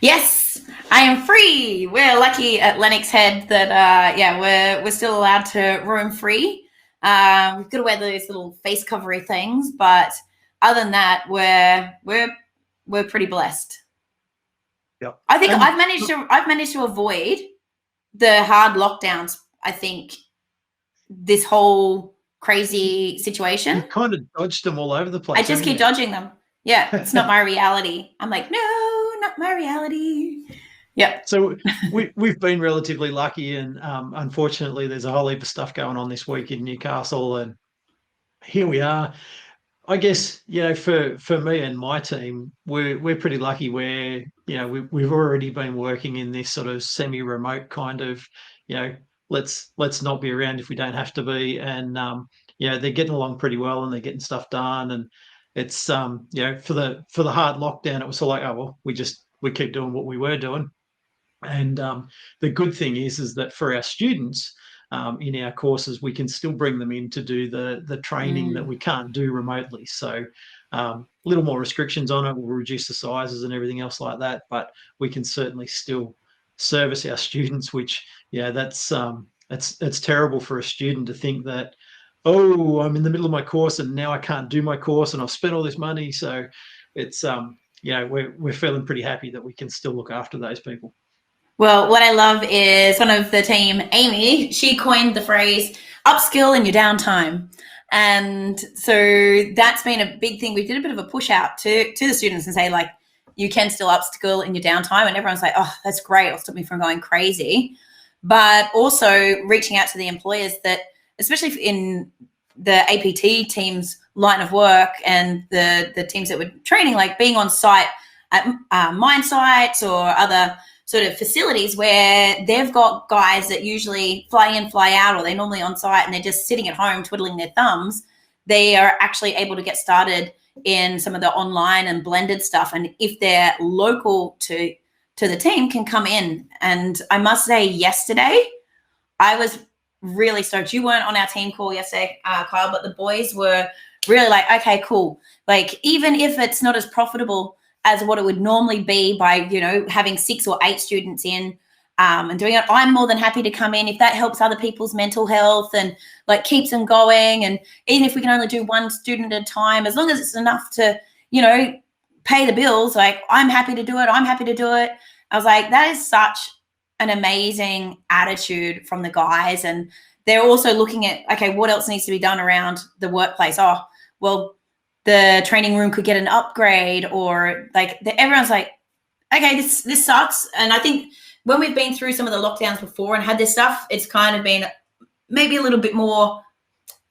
Yes, I am free. We're lucky at Lennox Head that we're still allowed to roam free. We've got to wear those little face covery things, but other than that, we're pretty blessed. Yep. I think I've managed to avoid the hard lockdowns. I think this whole crazy situation. You kind of dodged them all over the place. I just keep dodging them. Yeah, it's not my reality. I'm like, no, not my reality. Yeah. So we've been relatively lucky, and unfortunately, there's a whole heap of stuff going on this week in Newcastle, and here we are. I guess, for me and my team, we're pretty lucky where, we've already been working in this sort of semi-remote kind of, let's not be around if we don't have to be. And they're getting along pretty well and they're getting stuff done. And it's for the hard lockdown, it was sort of like, oh well, we keep doing what we were doing. And the good thing is that for our students, in our courses, we can still bring them in to do the training that we can't do remotely. So a little more restrictions on it. We'll reduce the sizes and everything else like that, but we can certainly still service our students, which, that's it's terrible for a student to think that, oh, I'm in the middle of my course and now I can't do my course and I've spent all this money. So it's, we're feeling pretty happy that we can still look after those people. Well, what I love is one of the team, Amy, she coined the phrase upskill in your downtime. And so that's been a big thing. We did a bit of a push out to the students and say, like, you can still upskill in your downtime. And everyone's like, oh, that's great. It'll stop me from going crazy. But also reaching out to the employers that, especially in the APT team's line of work and the teams that were training, like being on site at mine sites or other sort of facilities where they've got guys that usually fly in, fly out, or they're normally on site and they're just sitting at home twiddling their thumbs. They are actually able to get started in some of the online and blended stuff. And if they're local to the team, can come in. And I must say, yesterday, I was really stoked. You weren't on our team call yesterday, Kyle, but the boys were really like, okay, cool. Like, even if it's not as profitable as what it would normally be by, having 6 or 8 students in and doing it, I'm more than happy to come in if that helps other people's mental health and like keeps them going. And even if we can only do one student at a time, as long as it's enough to, pay the bills, like I'm happy to do it. I'm happy to do it. I was like, that is such an amazing attitude from the guys. And they're also looking at, okay, what else needs to be done around the workplace? Oh, well, the training room could get an upgrade, or like everyone's like, okay, this sucks. And I think when we've been through some of the lockdowns before and had this stuff, it's kind of been maybe a little bit more,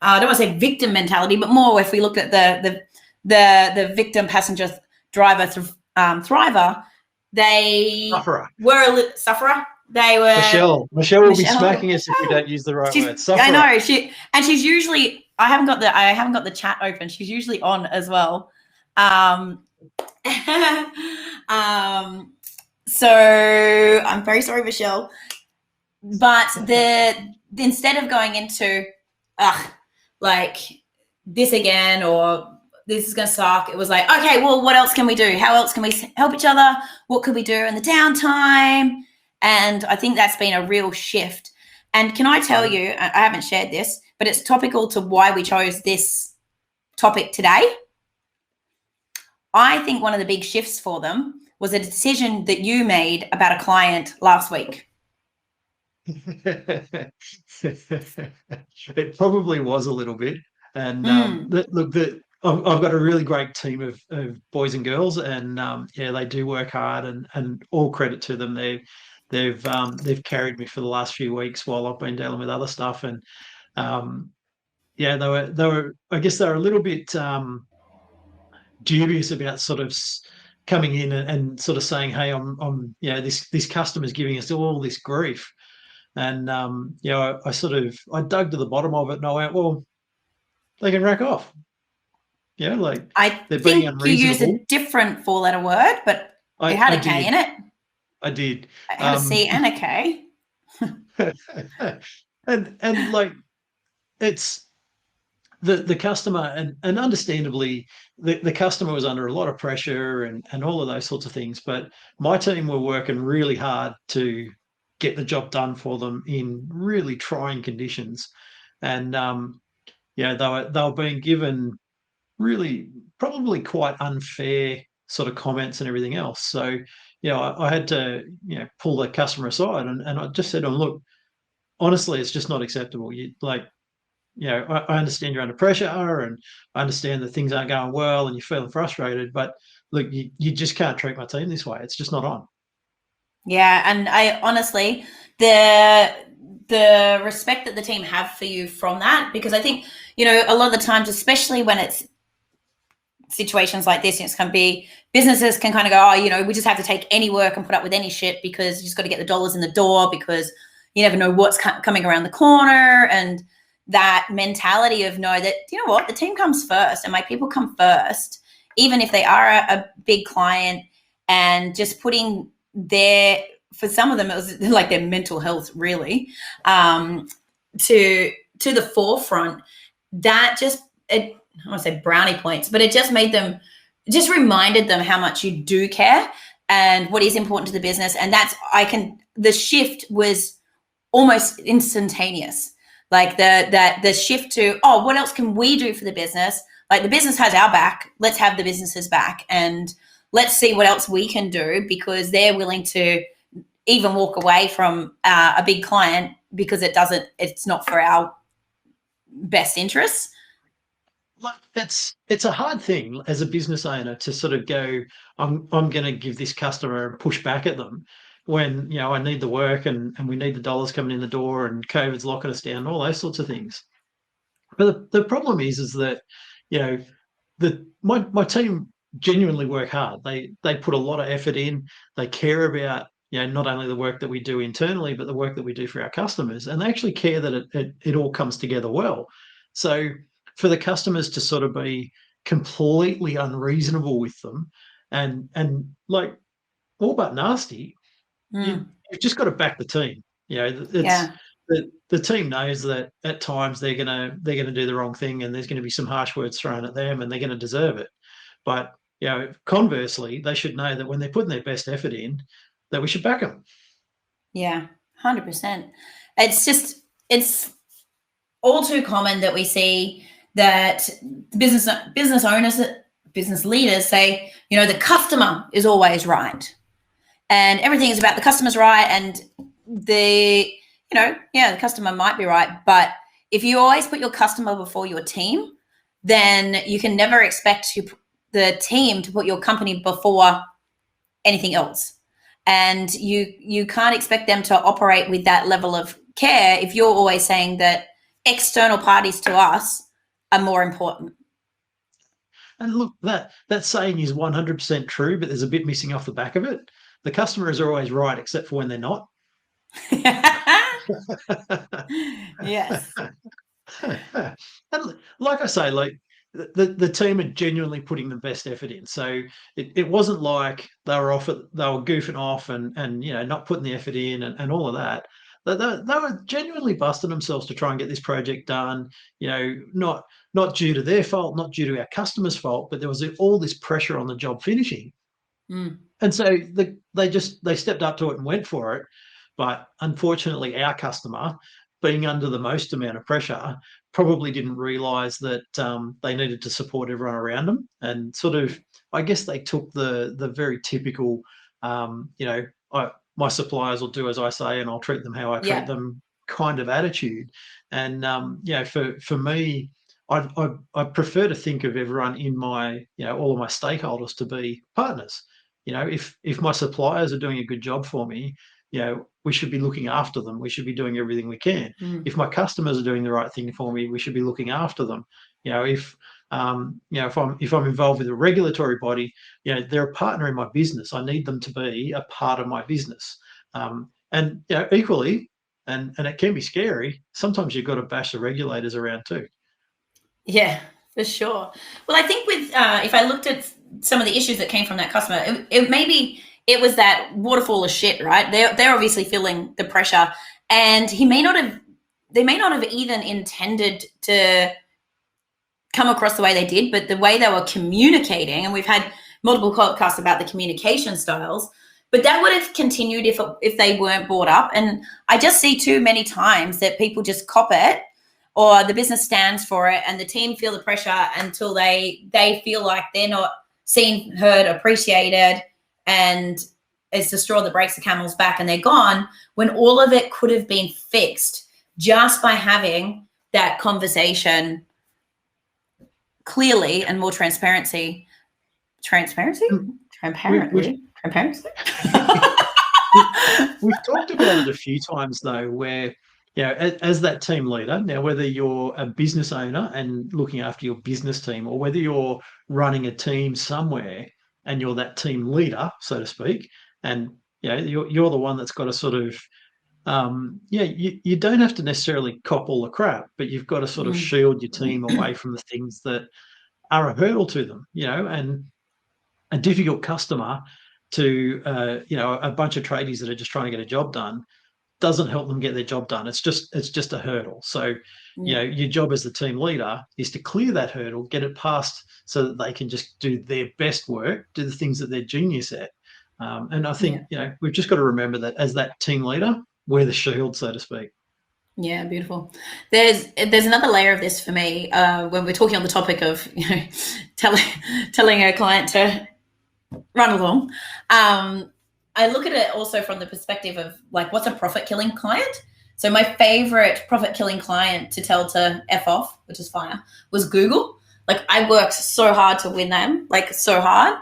I don't want to say victim mentality, but more if we look at the victim, passenger, driver, thriver, they were a little sufferer. They were Michelle will be smacking us if we don't use the right word. Sufferer. I know she's usually, I haven't got the chat open. She's usually on as well. So I'm very sorry, Michelle. But instead of going into like this again or this is gonna suck, it was like, okay, well, what else can we do? How else can we help each other? What could we do in the downtime? And I think that's been a real shift. And can I tell you, I haven't shared this, but it's topical to why we chose this topic today. I think one of the big shifts for them was a decision that you made about a client last week. It probably was a little bit. And I've got a really great team of boys and girls, and they do work hard, and all credit to them. They've carried me for the last few weeks while I've been dealing with other stuff, and they were I guess they were a little bit dubious about sort of coming in and sort of saying, hey, I'm this customer's giving us all this grief, and I dug to the bottom of it and I went, well, they can rack off. Like I they're think being unreasonable. You used a different 4-letter word, but it had a K in it. I did. I had a C and a K. and like, it's the customer, and understandably, the customer was under a lot of pressure and all of those sorts of things. But my team were working really hard to get the job done for them in really trying conditions, and they were being given really probably quite unfair sort of comments and everything else. So I had to pull the customer aside, and I just said to them, look, honestly, it's just not acceptable. I understand you're under pressure, and I understand that things aren't going well and you're feeling frustrated, but look, you just can't treat my team this way. It's just not on. Yeah, and I honestly, the respect that the team have for you from that, because I think, a lot of the times, especially when it's situations like this, it's going to be businesses can kind of go, we just have to take any work and put up with any shit because you just got to get the dollars in the door because you never know what's coming around the corner. And that mentality of know that, what, the team comes first and my people come first, even if they are a big client, and just putting for some of them, it was like their mental health really, to the forefront. That just, I don't want to say brownie points, but it just just reminded them how much you do care and what is important to the business. And the shift was almost instantaneous. Like the shift to, what else can we do for the business? Like, the business has our back. Let's have the business's back, and let's see what else we can do, because they're willing to even walk away from a big client because it's not for our best interests. Like, it's a hard thing as a business owner to sort of go, I'm going to give this customer and push back at them when I need the work and we need the dollars coming in the door and COVID's locking us down, all those sorts of things. But the problem is that my team genuinely work hard. They put a lot of effort in. They care about not only the work that we do internally, but the work that we do for our customers, and they actually care that it all comes together well. So for the customers to sort of be completely unreasonable with them and like all but nasty, you've just got to back the team. The team knows that at times they're gonna do the wrong thing, and there's going to be some harsh words thrown at them, and they're going to deserve it. But conversely, they should know that when they're putting their best effort in, that we should back them. Yeah, 100%. It's all too common that we see that business owners, business leaders say, the customer is always right, and everything is about the customer's right, and the customer might be right, but if you always put your customer before your team, then you can never expect the team to put your company before anything else. And you can't expect them to operate with that level of care if you're always saying that external parties to us are more important. And look, that saying is 100% true, but there's a bit missing off the back of it. The customers are always right, except for when they're not. Yes. And like I say, like the team are genuinely putting the best effort in. So it wasn't like they were goofing off and not putting the effort in and all of that. They were genuinely busting themselves to try and get this project done. Not due to their fault, not due to our customers' fault, but there was all this pressure on the job finishing. And so they stepped up to it and went for it. But unfortunately, our customer, being under the most amount of pressure, probably didn't realise that they needed to support everyone around them. And sort of, I guess they took the very typical, my suppliers will do as I say and I'll treat them how I treat them kind of attitude. And for me, I prefer to think of everyone in my, all of my stakeholders to be partners. If my suppliers are doing a good job for me, we should be looking after them. We should be doing everything we can. If my customers are doing the right thing for me, we should be looking after them. If I'm involved with a regulatory body, they're a partner in my business. I need them to be a part of my business. And equally, and it can be scary, sometimes you've got to bash the regulators around too. Yeah, for sure. Well, I think with if I looked at some of the issues that came from that customer, it was that waterfall of shit, right? They're obviously feeling the pressure, and he may not have they may not have even intended to come across the way they did, but the way they were communicating, and we've had multiple podcasts about the communication styles, but that would have continued if they weren't brought up. And I just see too many times that people just cop it, or the business stands for it, and the team feel the pressure until they feel like they're not seen, heard, appreciated, and it's the straw that breaks the camel's back and they're gone, when all of it could have been fixed just by having that conversation clearly and more transparency. Transparency? We've talked about it a few times, though, where, you know, as that team leader, now whether you're a business owner and looking after your business team, or whether you're running a team somewhere and you're that team leader, so to speak, and you know you're the one that's got to sort of you don't have to necessarily cop all the crap, but you've got to sort of shield your team away from the things that are a hurdle to them, you know, and a difficult customer to a bunch of tradies that are just trying to get a job done doesn't help them get their job done. It's just a hurdle. So, you know, your job as the team leader is to clear that hurdle, get it past, so that they can just do their best work, do the things that they're genius at. And I think, you know, we've just got to remember that as that team leader, we're the shield, so to speak. Yeah, beautiful. There's another layer of this for me when we're talking on the topic of, you know, telling a client to run along. I look at it also from the perspective of like, what's a profit-killing client? So my favorite profit-killing client to tell to F off, which is fire, was Google. Like I worked so hard to win them, like so hard,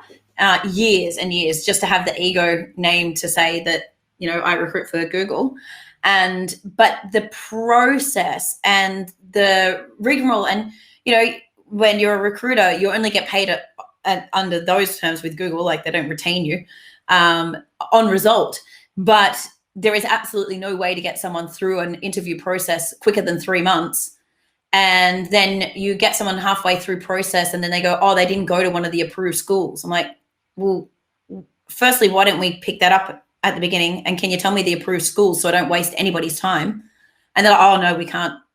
years and years, just to have the ego name to say that, you know, I recruit for Google. But the process and the rigmarole, and, you know, when you're a recruiter, you only get paid under those terms with Google, like they don't retain you on result. But there is absolutely no way to get someone through an interview process quicker than 3 months. And then you get someone halfway through process and then they go, oh, they didn't go to one of the approved schools. I'm like, well, firstly, why don't we pick that up at the beginning? And can you tell me the approved schools so I don't waste anybody's time? And they're like, oh no,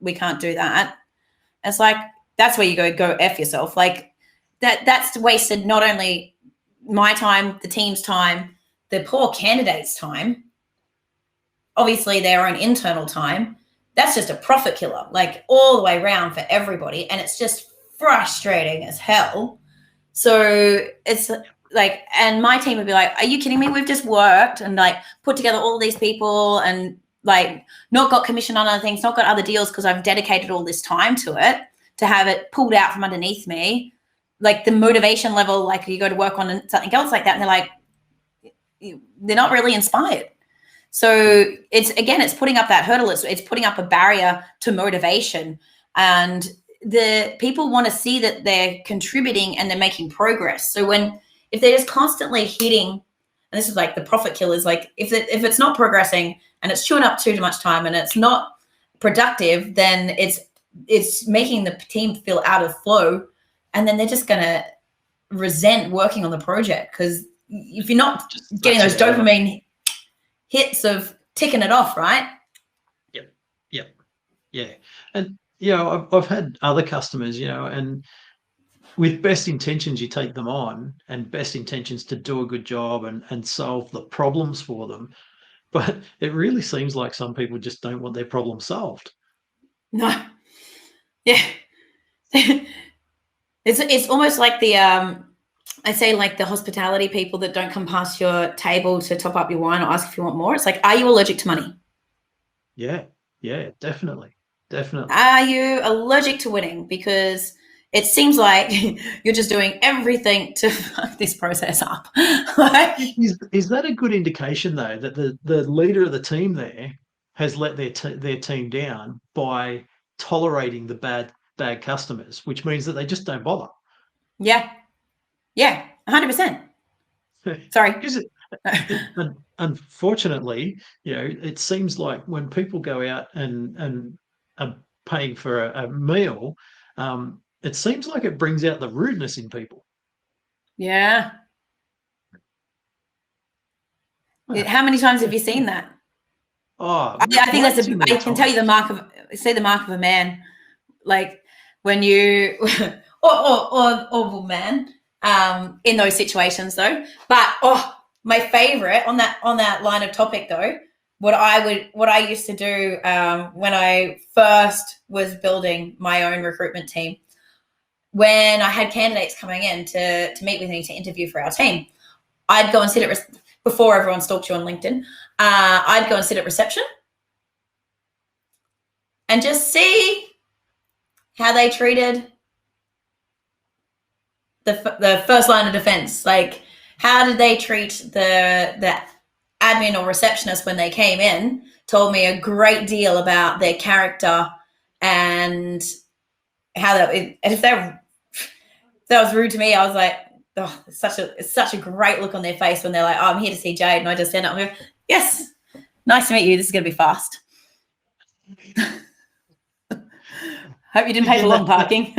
we can't do that. It's like, that's where you go F yourself. Like that's wasted not only my time, the team's time, the poor candidate's time, obviously their own internal time. That's just a profit killer, like all the way around for everybody. And it's just frustrating as hell. So it's like, and my team would be like, are you kidding me? We've just worked and like put together all these people and like not got commission on other things, not got other deals because I've dedicated all this time to it, to have it pulled out from underneath me. Like the motivation level, like you go to work on something else like that, and they're like, they're not really inspired. So it's putting up that hurdle. It's putting up a barrier to motivation. And the people want to see that they're contributing and they're making progress. So if they're just constantly hitting, and this is like the profit killers, like if it's not progressing and it's chewing up too much time and it's not productive, then it's making the team feel out of flow. And then they're just going to resent working on the project, because if you're not getting those dopamine hits of ticking it off, right? Yeah. And, you know, I've had other customers, you know, and with best intentions, you take them on, and best intentions to do a good job and solve the problems for them. But it really seems like some people just don't want their problem solved. No. Yeah. It's almost like the I say like the hospitality people that don't come past your table to top up your wine or ask if you want more. It's like, are you allergic to money? Yeah, definitely. Are you allergic to winning? Because it seems like you're just doing everything to fuck this process up. Is that a good indication, though, that the leader of the team there has let their team down by tolerating the bad customers, which means that they just don't bother? Yeah, 100%. Sorry. Unfortunately, you know, it seems like when people go out and are paying for a meal, it seems like it brings out the rudeness in people. Yeah. How many times have you seen that? Oh, I think I can tell you the mark of see the mark of a man, like when you or woman in those situations though. But my favorite on that line of topic though, what I used to do when I first was building my own recruitment team, when I had candidates coming in to meet with me to interview for our team, I'd go and sit at before everyone stalked you on LinkedIn. I'd go and sit at reception and just see how they treated the first line of defense. Like, how did they treat the admin or receptionist when they came in? Told me a great deal about their character and how that. If that was rude to me, I was like, oh, it's such a great look on their face when they're like, oh, I'm here to see Jade, and I just stand up and go, yes, nice to meet you. This is going to be fast. Hope you didn't pay for long parking.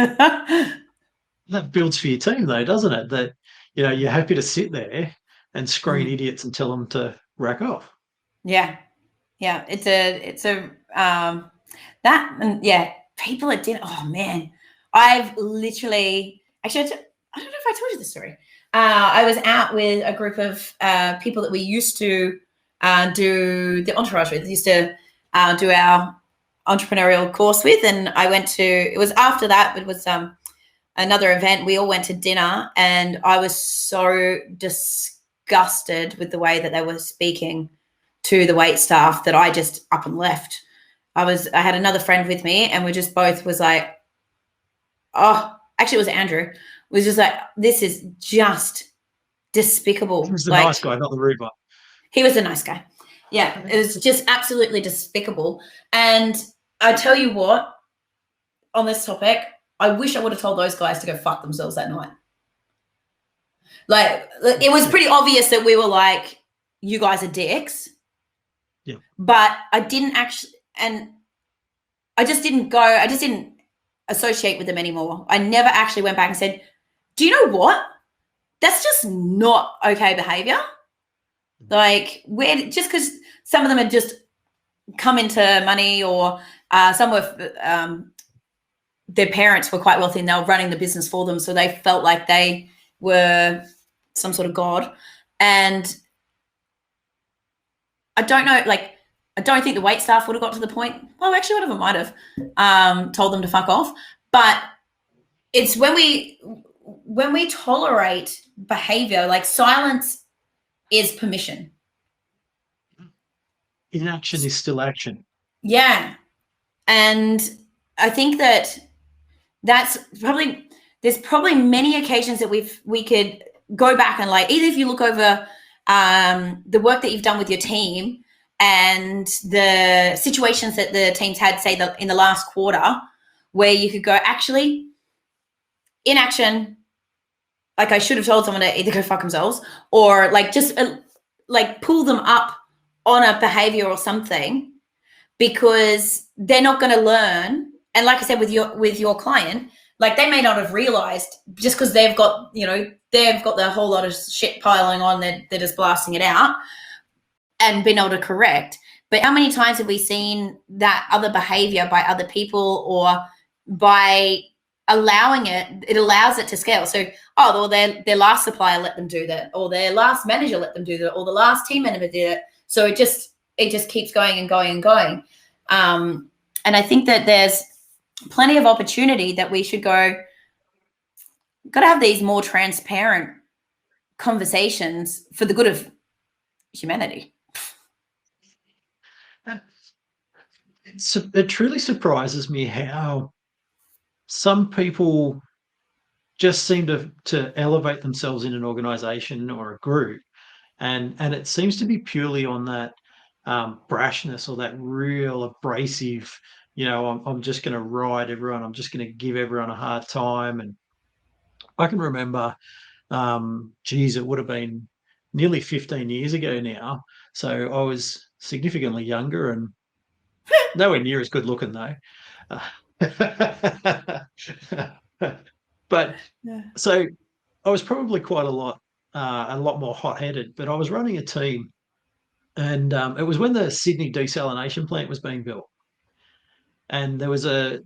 That builds for your team, though, doesn't it? That you're happy to sit there and screen idiots and tell them to rack off. Yeah, it's a that, and yeah, people at dinner. Oh man, I've literally actually I don't know if I told you the story. I was out with a group of people that we used to do the entourage with. Used to do our entrepreneurial course with, and I went to. It was after that. It was another event. We all went to dinner, and I was so disgusted with the way that they were speaking to the wait staff that I just up and left. I had another friend with me, and we just both was like, oh, actually it was Andrew. Was just like, this is just despicable. He was the like, nice guy, not the rude one. He was a nice guy. Yeah, it was just absolutely despicable. And I tell you what, on this topic, I wish I would have told those guys to go fuck themselves that night. Like, it was pretty obvious that we were like, you guys are dicks. Yeah. But I didn't actually, and I just didn't associate with them anymore. I never actually went back and said, do you know what? That's just not okay behavior. Like, just because some of them had just come into money, or some were, their parents were quite wealthy and they were running the business for them. So they felt like they were some sort of god. And I don't know, like, I don't think the wait staff would have got to the point. Well, actually, one of them might have told them to fuck off. But it's when we tolerate behavior, like silence is permission. Inaction is still action. Yeah. And I think there's probably many occasions that we could go back and, like, either if you look over the work that you've done with your team and the situations that the teams had, say, in the last quarter, where you could go, actually, inaction, like, I should have told someone to either go fuck themselves or, like, just like pull them up on a behavior or something, because they're not going to learn. And like I said, with your client, like, they may not have realized, just because they've got the whole lot of shit piling on, they're just blasting it out and been able to correct. But how many times have we seen that other behavior by other people, or by allowing it allows it to scale? So, well, their last supplier let them do that, or their last manager let them do that, or the last team member did it. So it just keeps going and going and going. And I think that there's plenty of opportunity that we should got to have these more transparent conversations for the good of humanity. It truly surprises me how some people just seem to elevate themselves in an organization or a group, and it seems to be purely on that brashness, or that real abrasive, I'm just going to ride everyone, I'm just going to give everyone a hard time. And I can remember, it would have been nearly 15 years ago now. So I was significantly younger and nowhere near as good looking, though. But Yeah. So I was probably quite a lot more hot-headed, but I was running a team, and it was when the Sydney desalination plant was being built. and there was a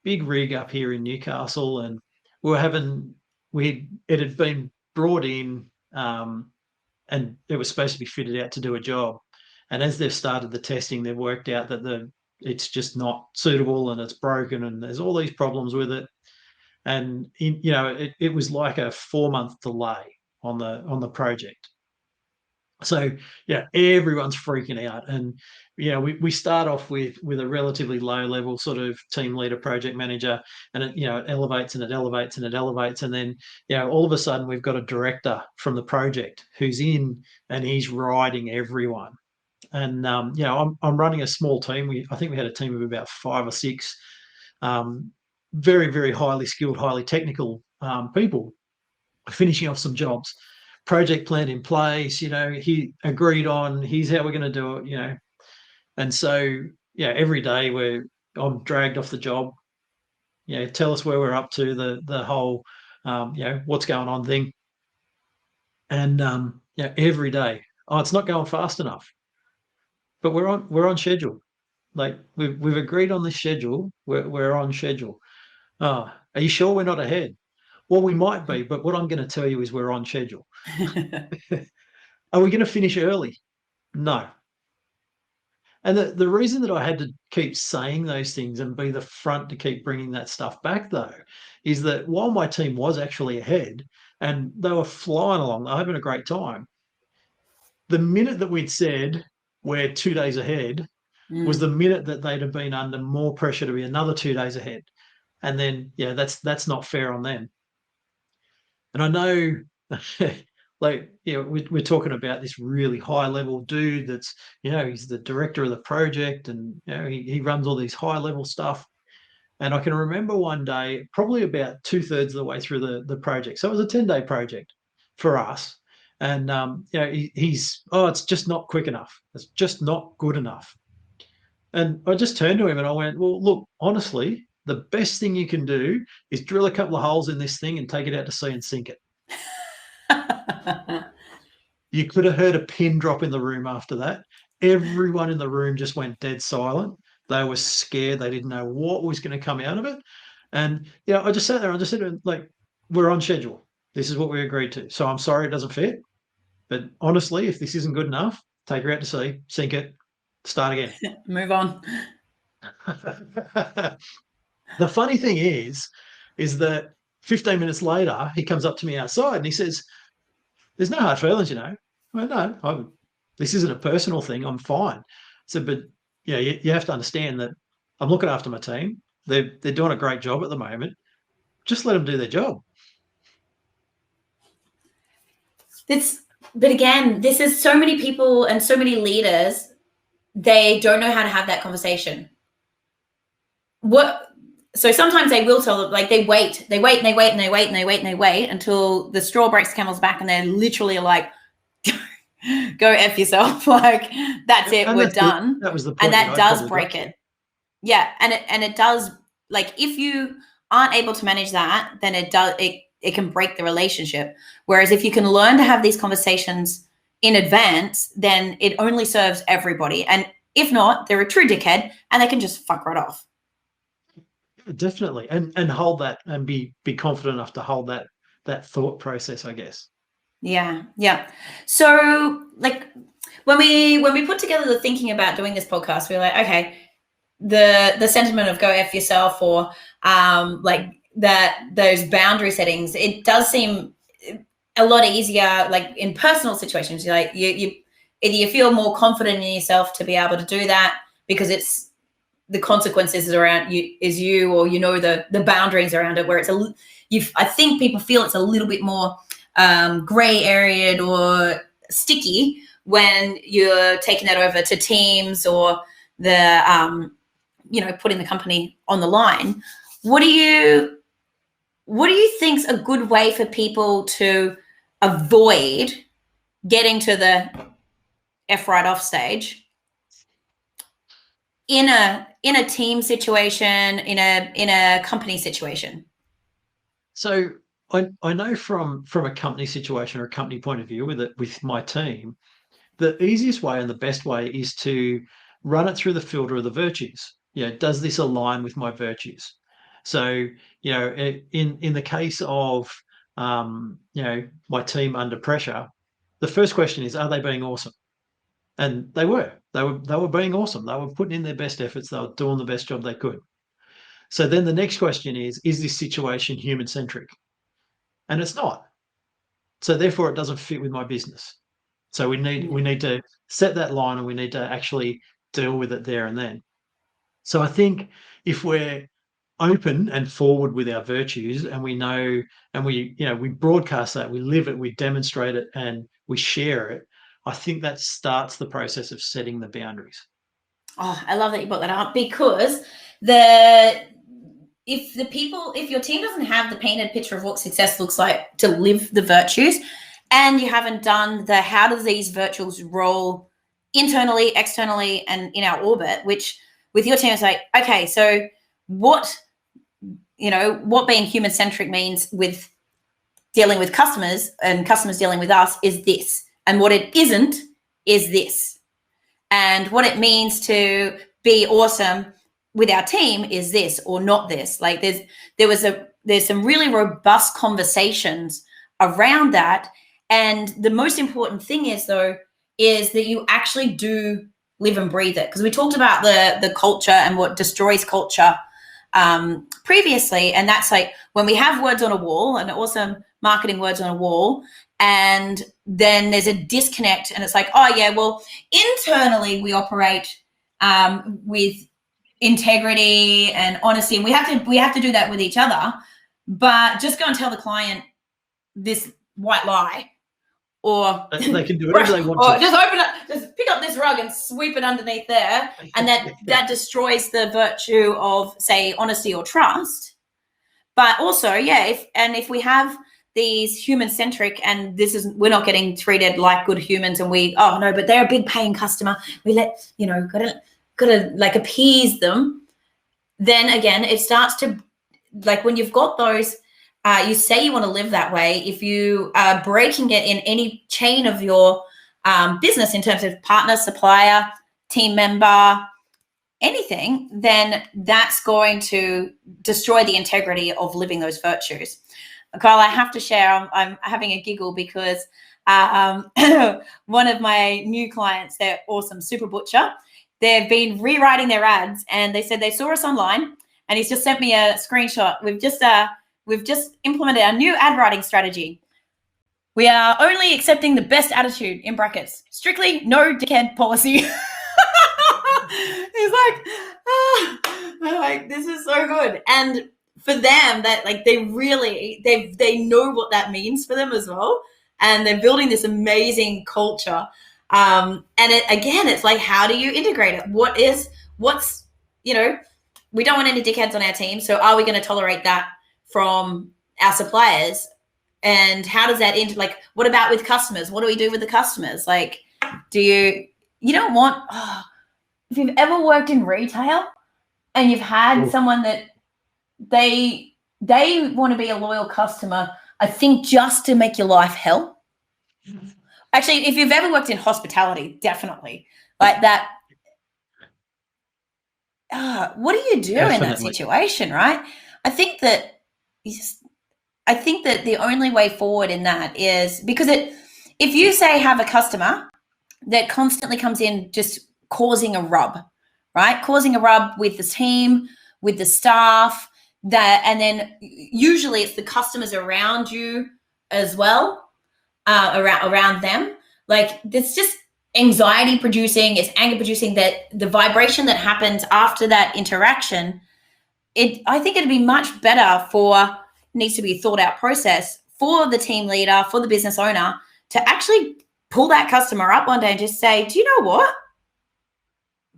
big rig up here in Newcastle, and it had been brought in, and it was supposed to be fitted out to do a job. And as they've started the testing, they've worked out that it's just not suitable and it's broken and there's all these problems with it. And it was like a 4-month delay on the project. So yeah, everyone's freaking out, and we start off with a relatively low level sort of team leader, project manager, and it elevates and it elevates and it elevates, and then all of a sudden we've got a director from the project who's in, and he's riding everyone. And I'm running a small team. I think we had a team of about 5 or 6, very very highly skilled, highly technical people, finishing off some jobs, project plan in place, he agreed on, here's how we're going to do it. And so every day I'm dragged off the job, tell us where we're up to, the whole what's going on thing. And every day, oh, it's not going fast enough, but we're on schedule. Like we've agreed on this schedule, we're on schedule. Oh, are you sure we're not ahead? Well, we might be, but what I'm going to tell you is we're on schedule. Are we going to finish early? No. And the reason that I had to keep saying those things and be the front to keep bringing that stuff back, though, is that while my team was actually ahead and they were flying along, they were having a great time, the minute that we'd said we're 2 days ahead was the minute that they'd have been under more pressure to be another 2 days ahead. And then, that's not fair on them. And I know, like, we're talking about this really high level dude that's, he's the director of the project, and he runs all these high level stuff. And I can remember one day, probably about 2/3 of the way through the project. So it was a 10-day project for us. And it's just not quick enough. It's just not good enough. And I just turned to him and I went, well, look, honestly, the best thing you can do is drill a couple of holes in this thing and take it out to sea and sink it. You could have heard a pin drop in the room after that. Everyone in the room just went dead silent. They were scared. They didn't know what was going to come out of it. And I just sat there and I just said, like, we're on schedule. This is what we agreed to. So I'm sorry it doesn't fit. But honestly, if this isn't good enough, take her out to sea, sink it, start again. Move on. The funny thing is that 15 minutes later, he comes up to me outside and he says, there's no hard feelings, Well, no, this isn't a personal thing. I'm fine. So, but you have to understand that I'm looking after my team. They're doing a great job at the moment. Just let them do their job. But again, this is so many people and so many leaders, they don't know how to have that conversation. So sometimes they will tell them, like, they wait until the straw breaks the camel's back, and they're literally like, go F yourself. Like, that's it, we're done. That was the point. And that does break it. Yeah. And it does, like, if you aren't able to manage that, then it can break the relationship. Whereas if you can learn to have these conversations in advance, then it only serves everybody. And if not, they're a true dickhead and they can just fuck right off. Definitely. And hold that, and be confident enough to hold that thought process, I guess. Yeah. So, like, when we put together the thinking about doing this podcast, we were like, okay, the sentiment of go F yourself, or like those boundary settings, it does seem a lot easier, like in personal situations. Like you either you feel more confident in yourself to be able to do that because it's the consequences around you, or the boundaries around it, where I think people feel it's a little bit more gray area or sticky when you're taking that over to teams, or the putting the company on the line. What do you think's a good way for people to avoid getting to the F right off stage in a team situation, in a company situation? So I know from a company situation or a company point of view with my team, the easiest way and the best way is to run it through the filter of the virtues. does this align with my virtues? So, in the case of, my team under pressure, the first question is, are they being awesome? And they were. They were being awesome. They were putting in their best efforts. They were doing the best job they could. So then the next question is this situation human-centric? And it's not. So therefore, it doesn't fit with my business. So we need to set that line, and we need to actually deal with it there and then. So I think if we're open and forward with our virtues, and we know, and we broadcast that, we live it, we demonstrate it, and we share it, I think that starts the process of setting the boundaries. Oh, I love that you brought that up, because if your team doesn't have the painted picture of what success looks like to live the virtues, and you haven't done the how do these virtues roll internally, externally, and in our orbit, which with your team is like, okay, so what being human-centric means with dealing with customers and customers dealing with us is this, and what it isn't is this, and what it means to be awesome with our team is this or not this. Like there's some really robust conversations around that. And the most important thing is that you actually do live and breathe it. Because we talked about the culture and what destroys culture previously. And that's like when we have words on a wall, and awesome marketing words on a wall, and then there's a disconnect, and it's like, oh yeah, well, internally we operate with integrity and honesty, and we have to do that with each other, but just go and tell the client this white lie, or they can do whatever they want to. Just pick up this rug and sweep it underneath there, and that destroys the virtue of, say, honesty or trust. But also, if we have these human-centric, and we're not getting treated like good humans, and but they're a big paying customer, we gotta like appease them, then again it starts to, like, when you've got those, you say you want to live that way, if you are breaking it in any chain of your business in terms of partner, supplier, team member, anything, then that's going to destroy the integrity of living those virtues. Kyle, I have to share, I'm having a giggle because one of my new clients, they're awesome, Super Butcher, they've been rewriting their ads, and they said they saw us online, and he's just sent me a screenshot. We've just implemented our new ad writing strategy. We are only accepting the best attitude, in brackets, strictly no dickhead policy. He's like, I'm like, this is so good. And for them, that, like, they know what that means for them as well, and they're building this amazing culture. And it's like, how do you integrate it? We don't want any dickheads on our team, so are we going to tolerate that from our suppliers? And how does that what about with customers? What do we do with the customers? Like, you don't want, if you've ever worked in retail and you've had someone that they want to be a loyal customer, I think, just to make your life hell. Actually, if you've ever worked in hospitality, definitely like that. What do you do in that situation, right? I think that the only way forward in that is, because if you say have a customer that constantly comes in just causing a rub, right? Causing a rub with the team, with the staff, and then usually it's the customers around you as well, around them. Like, it's just anxiety producing, it's anger producing, that the vibration that happens after that interaction, I think it'd be much better needs to be a thought out process for the team leader, for the business owner, to actually pull that customer up one day and just say, do you know what?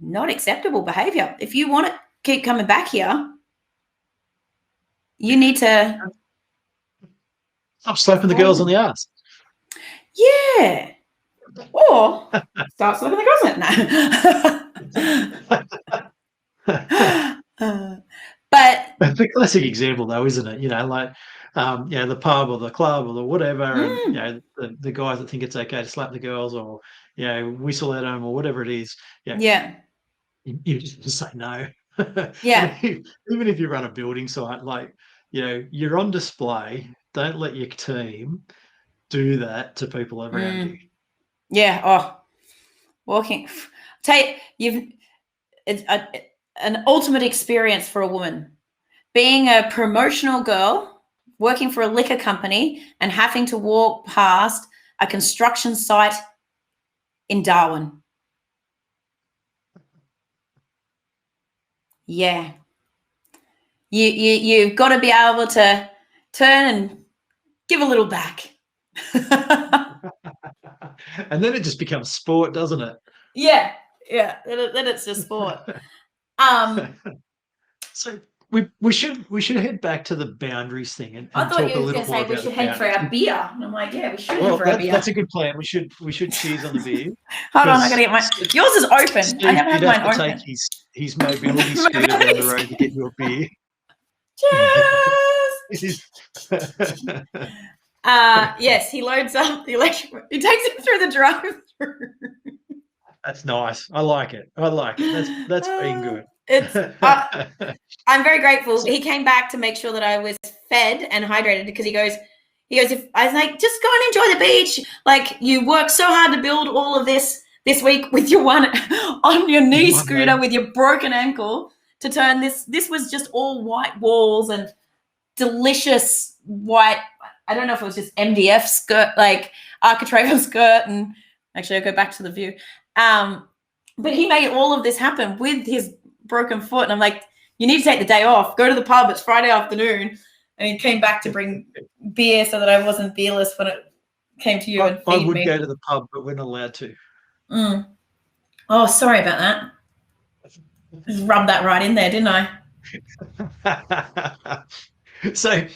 Not acceptable behavior. If you want to keep coming back here, you need to stop slapping the girls on the ass. Yeah. Or start slapping the girls on it. But it's a classic example, though, isn't it? The pub or the club or the whatever, and the guys that think it's okay to slap the girls or whistle at them or whatever it is. Yeah. You just say no. Yeah. Even if you run a building site, like, you're on display. Don't let your team do that to people around you. Yeah. Oh, walking. Tell you, it's an ultimate experience for a woman. Being a promotional girl, working for a liquor company, and having to walk past a construction site in Darwin. Yeah. You've got to be able to turn and give a little back. And then it just becomes sport, doesn't it? Yeah. Then it's just sport. So we should head back to the boundaries thing and, I and thought talk you a were little going to more say we about the should head for boundaries. our beer. And I'm like, yeah, we should head Well, for our beer. that's a good plan. We should cheers on the beer. Hold on, I got to get my. Yours is open. I Steve never did have have mine to take open. his mobility scooter down the road to get you a beer. Cheers. Yes, he loads up the electric. He takes it through the drive-through. That's nice. I like it. That's being good. It's. I'm very grateful. So- He came back to make sure that I was fed and hydrated because he goes. If I was like, just go and enjoy the beach. Like you worked so hard to build all of this week with your one on your knee One scooter leg. with your broken ankle to turn this. This was just all white walls and delicious white. I don't know if it was just MDF skirt, like architrave skirt, and actually I go back to the view. But he made all of this happen with his broken foot, and I'm like, you need to take the day off. Go to the pub. It's Friday afternoon, and he came back to bring beer so that I wasn't beerless when it came to you and feed I would me. go to the pub, but we're not allowed to. Oh, sorry about that. Just rubbed that right in there, didn't I? So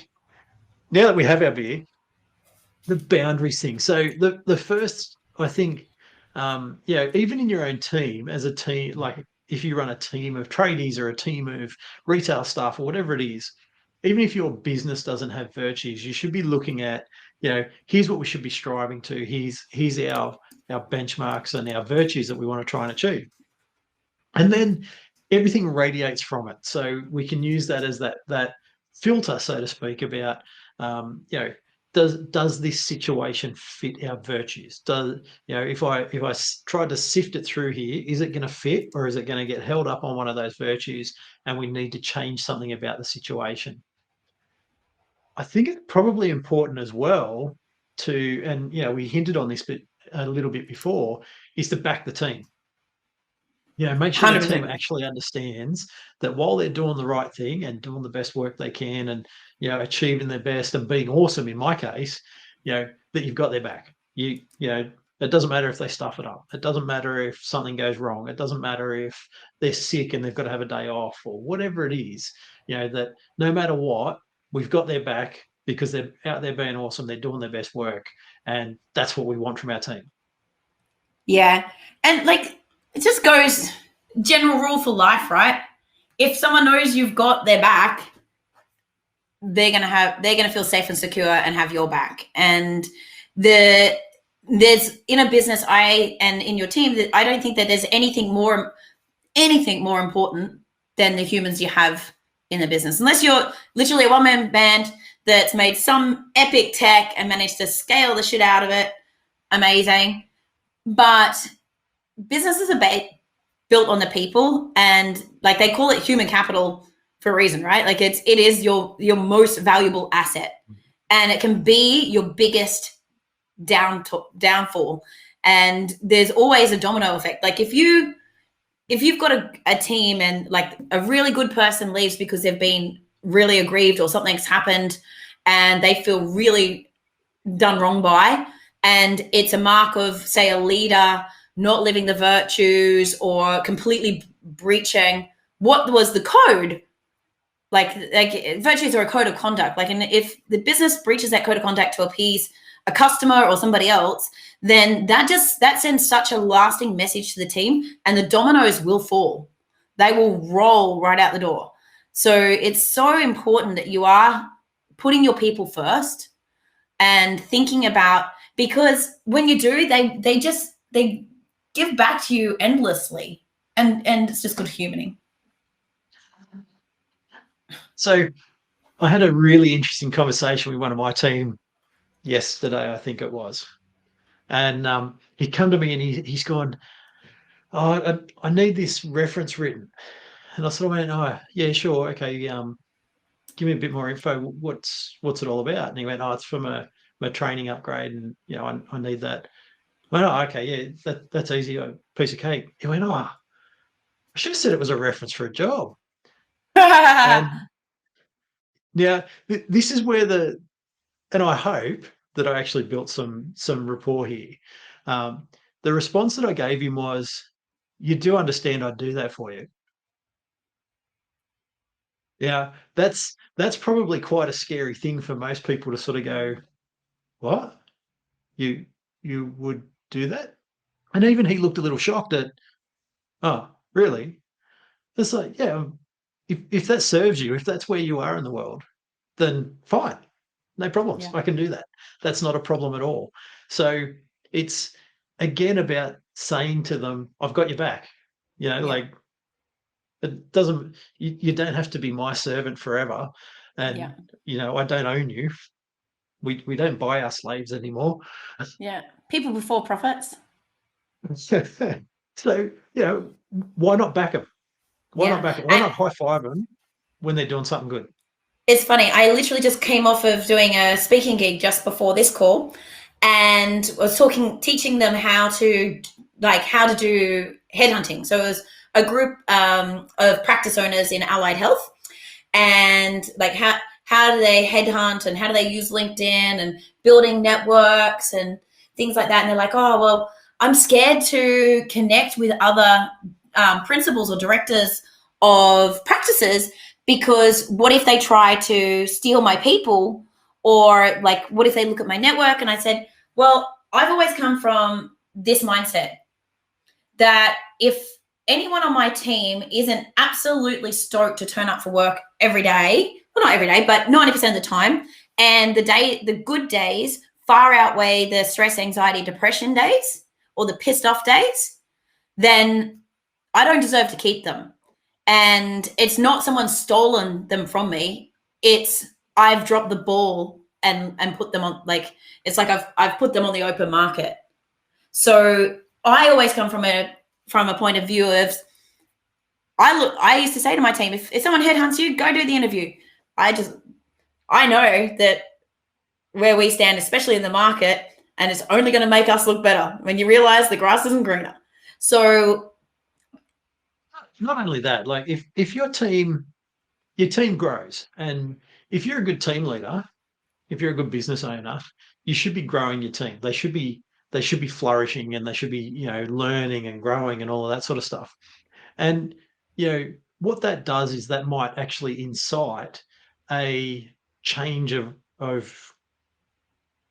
now that we have our beer, the boundaries thing. So the first, I think, even in your own team, as a team, like if you run a team of tradies or a team of retail staff or whatever it is, even if your business doesn't have virtues, you should be looking at, here's what we should be striving to. Here's our benchmarks and our virtues that we want to try and achieve. And then everything radiates from it. So we can use that as that filter, so to speak, about, does this situation fit our virtues? If I tried to sift it through here, is it going to fit, or is it going to get held up on one of those virtues and we need to change something about the situation? I think it's probably important as well to, and we hinted on this bit a little bit before, is to back the team. Make sure the team 100%. actually understands that while they're doing the right thing and doing the best work they can and, achieving their best and being awesome, in my case, that you've got their back. It doesn't matter if they stuff it up. It doesn't matter if something goes wrong. It doesn't matter if they're sick and they've got to have a day off or whatever it is, that no matter what, we've got their back because they're out there being awesome. They're doing their best work. And that's what we want from our team. Yeah. And like, it just goes general rule for life, right? If someone knows you've got their back, they're gonna feel safe and secure and have your back. And there's in a business and in your team, that I don't think that there's anything more important than the humans you have in the business. Unless you're literally a one-man band that's made some epic tech and managed to scale the shit out of it. Amazing. But businesses are built on the people, and like they call it human capital for a reason, right? Like it is your most valuable asset, and it can be your biggest downfall. And there's always a domino effect. Like if you've got a team and like a really good person leaves because they've been really aggrieved or something's happened and they feel really done wrong by, and it's a mark of, say, a leader not living the virtues or completely breaching what was the code. Like virtues are a code of conduct. Like, and if the business breaches that code of conduct to appease a customer or somebody else, then that sends such a lasting message to the team, and the dominoes will fall. They will roll right out the door. So it's so important that you are putting your people first and thinking about, because when you do, they give back to you endlessly, and it's just good humaning. So I had a really interesting conversation with one of my team yesterday, I think it was. And he'd come to me and he's gone, oh, I need this reference written. And I sort of went, oh, yeah, sure. Okay. Give me a bit more info. What's it all about? And he went, oh, it's from a training upgrade. And, I need that. I went, oh, okay. Yeah, that's easy. A piece of cake. He went, oh, I should have said it was a reference for a job. And now this is where and I hope that I actually built some rapport here. Um, the response that I gave him was, "You do understand I'd do that for you." Yeah, that's probably quite a scary thing for most people to sort of go, "What? You you would do that?" And even he looked a little shocked at, "Oh, really?" It's like, yeah, if that serves you, if that's where you are in the world, then fine. No problems. Yeah. I can do that. That's not a problem at all. So it's again about saying to them, I've got your back. Like it doesn't you don't have to be my servant forever. Yeah. And I don't own you. We don't buy our slaves anymore. Yeah. People before profits. So, why not back them? Why not Yeah. back them? Why not high five them when they're doing something good? It's funny. I literally just came off of doing a speaking gig just before this call, and was teaching them how to do headhunting. So it was a group of practice owners in allied health, and like how do they headhunt and how do they use LinkedIn and building networks and things like that. And they're like, oh well, I'm scared to connect with other principals or directors of practices, because what if they try to steal my people, or like what if they look at my network? And I said, well, I've always come from this mindset that if anyone on my team isn't absolutely stoked to turn up for work every day, well, not every day, but 90% of the time, and the good days far outweigh the stress, anxiety, depression days or the pissed off days, then I don't deserve to keep them. And it's not someone stolen them from me. It's I've dropped the ball and put them on, like, it's like I've put them on the open market. So I always come from a point of view of I used to say to my team, if someone headhunts you, go do the interview. I know that where we stand, especially in the market, and it's only going to make us look better when you realize the grass isn't greener. So Not only that, like if your team grows, and if you're a good team leader, if you're a good business owner, you should be growing your team. They should be flourishing, and they should be, learning and growing and all of that sort of stuff. And what that does is that might actually incite a change of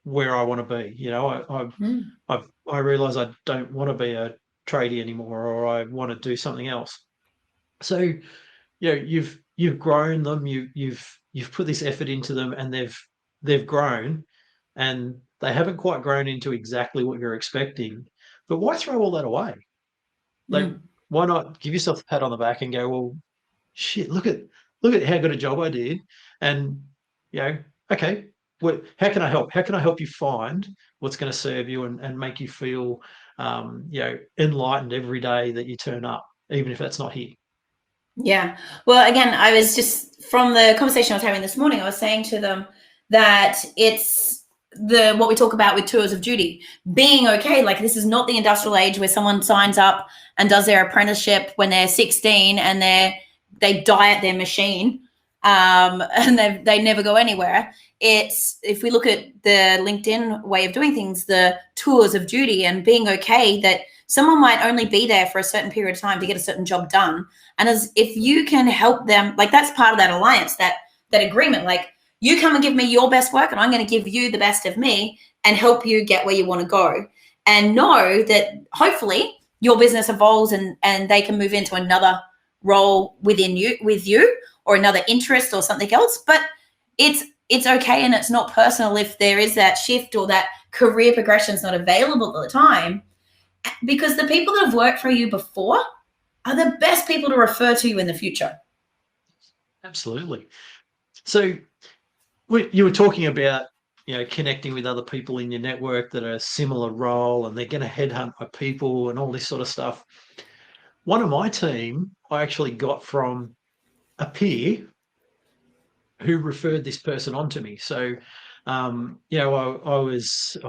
where I want to be. I realize I don't want to be a tradie anymore, or I want to do something else. So you've grown them, you've put this effort into them, and they've grown, and they haven't quite grown into exactly what you're expecting. But why throw all that away? Like, why not give yourself a pat on the back and go, well, shit, look at how good a job I did. And okay, how can I help? How can I help you find what's going to serve you and make you feel enlightened every day that you turn up, even if that's not here? yeah. Well, again, I was just, from the conversation I was having this morning, I was saying to them that it's what we talk about with tours of duty, being okay. Like, this is not the industrial age where someone signs up and does their apprenticeship when they're 16 and they die at their machine, and they never go anywhere. It's, if we look at the LinkedIn way of doing things, the tours of duty, and being okay that someone might only be there for a certain period of time to get a certain job done. And as if you can help them, like, that's part of that alliance, that agreement. Like, you come and give me your best work, and I'm going to give you the best of me and help you get where you want to go. And know that hopefully your business evolves and they can move into another role with you, or another interest or something else. But it's okay, and it's not personal if there is that shift or that career progression is not available at the time, because the people that have worked for you before are the best people to refer to you in the future. Absolutely. So you were talking about, connecting with other people in your network that are a similar role, and they're going to headhunt my people and all this sort of stuff. One of my team, I actually got from a peer who referred this person on to me. So, I was, I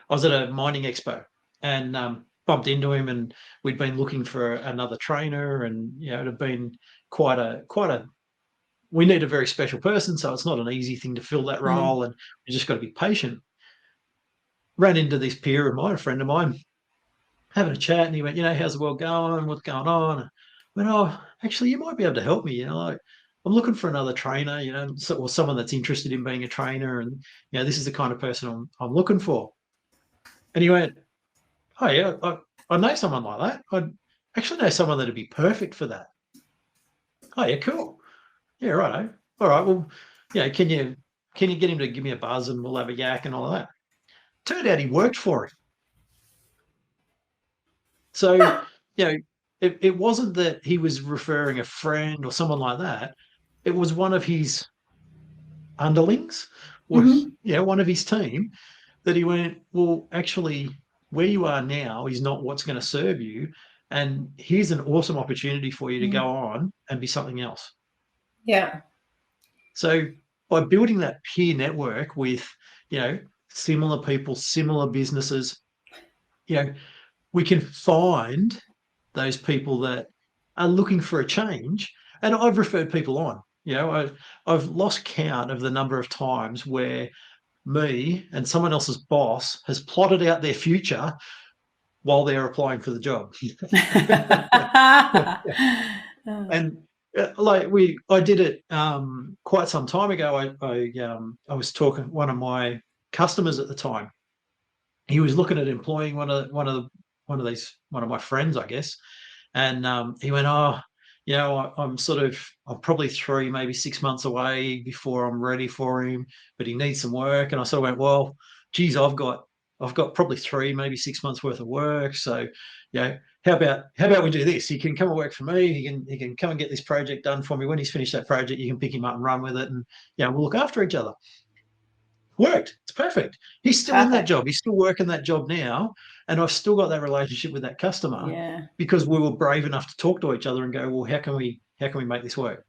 was at a mining expo and bumped into him, and we'd been looking for another trainer, and it had been quite a. We need a very special person, so it's not an easy thing to fill that role, and you just got to be patient. Ran into this peer of mine, a friend of mine, having a chat, and he went, how's the world going? What's going on? I went, oh, actually, you might be able to help me. Like, I'm looking for another trainer, or someone that's interested in being a trainer, and this is the kind of person I'm looking for. And he went, oh yeah, I know someone like that. I actually know someone that'd be perfect for that. Oh yeah, cool. Yeah, righto. All right. Well, can you get him to give me a buzz and we'll have a yak and all of that? Turned out he worked for him. So, it wasn't that he was referring a friend or someone like that. It was one of his underlings, or one of his team, that he went, well, actually, where you are now is not what's going to serve you. And here's an awesome opportunity for you to go on and be something else. Yeah. So by building that peer network with, similar people, similar businesses, we can find those people that are looking for a change. And I've referred people on. I've lost count of the number of times where me and someone else's boss has plotted out their future while they're applying for the job. And I did it quite some time ago. I was talking one of my customers at the time. He was looking at employing one of my friends, I guess, and he went, "Oh, I'm probably 3, maybe 6 months away before I'm ready for him, but he needs some work." And I sort of went, "Well, geez, I've got probably 3, maybe 6 months worth of work. So, how about we do this? He can come and work for me. He can come and get this project done for me. When he's finished that project, you can pick him up and run with it, and we'll look after each other." Worked. It's perfect. He's still in that job. He's still working that job now, and I've still got that relationship with that customer because we were brave enough to talk to each other and go, well, how can we make this work?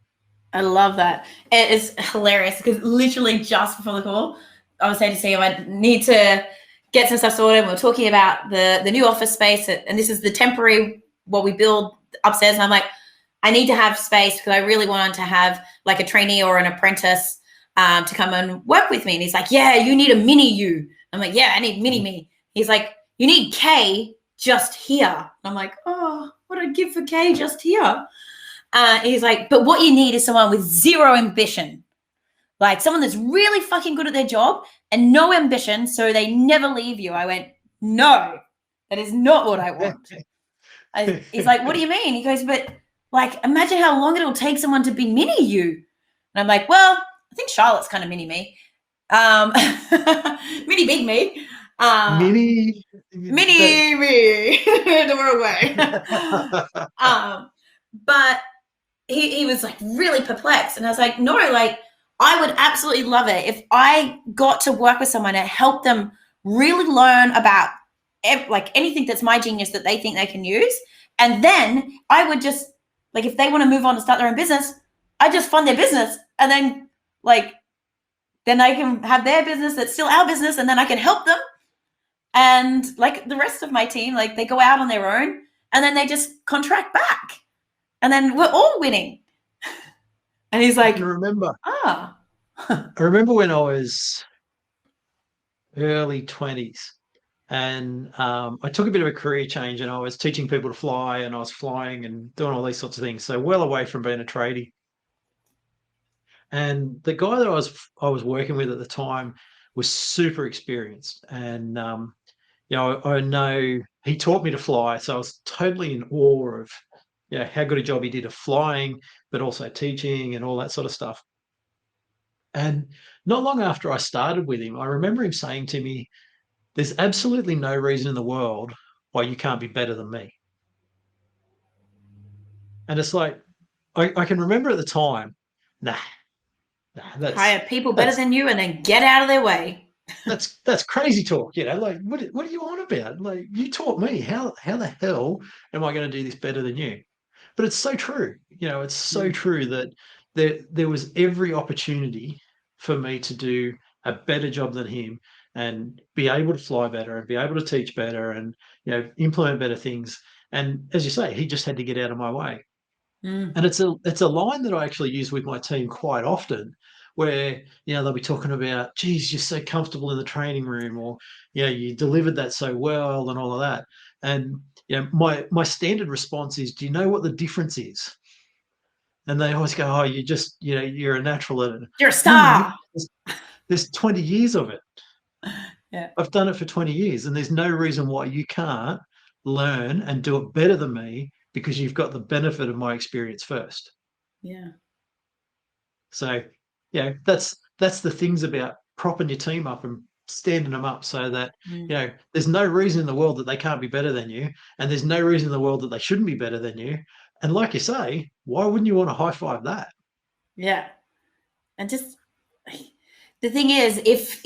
I love that. It is hilarious because literally just before the call, I was saying to Steve, I need to get some stuff sorted. We were talking about the new office space, and this is the temporary what we build upstairs. And I'm like, I need to have space because I really want to have like a trainee or an apprentice to come and work with me. And he's like, yeah, you need a mini you. I'm like, yeah, I need mini me. He's like, you need K just here. I'm like, oh, what I'd give for K just here. He's like, but what you need is someone with zero ambition. Like someone that's really fucking good at their job and no ambition, so they never leave you. I went, no, that is not what I want. He's like, what do you mean? He goes, but like, imagine how long it'll take someone to be mini you. And I'm like, well, I think Charlotte's kind of mini me. Mini big me. Mini me the wrong way. But he was like really perplexed, and I was like, no, like I would absolutely love it if I got to work with someone and help them really learn about like anything that's my genius that they think they can use, and then I would just like if they want to move on and start their own business, I just fund their business, and then like then I can have their business that's still our business, and then I can help them. And like the rest of my team, like they go out on their own and then they just contract back. And then we're all winning. And he's like, I remember. Ah. I remember when I was early 20s and I took a bit of a career change, and I was teaching people to fly, and I was flying and doing all these sorts of things. So well away from being a tradie. And the guy that I was working with at the time was super experienced, and I know he taught me to fly, so I was totally in awe of how good a job he did of flying, but also teaching and all that sort of stuff. And not long after I started with him, I remember him saying to me, "There's absolutely no reason in the world why you can't be better than me." And it's like I can remember at the time, nah, hire people better than you and then get out of their way. That's crazy talk. Like what are you on about? Like, you taught me. How the hell am I going to do this better than you? But it's so true. It's so true that there was every opportunity for me to do a better job than him and be able to fly better and be able to teach better and implement better things. And as you say, he just had to get out of my way. And it's a line that I actually use with my team quite often, where they'll be talking about, geez, you're so comfortable in the training room, or you delivered that so well and all of that. And my standard response is, do you know what the difference is? And they always go, oh, you're a natural at it. You're a No, star. there's 20 years of it. Yeah. I've done it for 20 years, and there's no reason why you can't learn and do it better than me, because you've got the benefit of my experience first. Yeah. So, that's the things about propping your team up and standing them up, so that there's no reason in the world that they can't be better than you, and there's no reason in the world that they shouldn't be better than you. And like you say, why wouldn't you want to high five that? Yeah. And just the thing is, if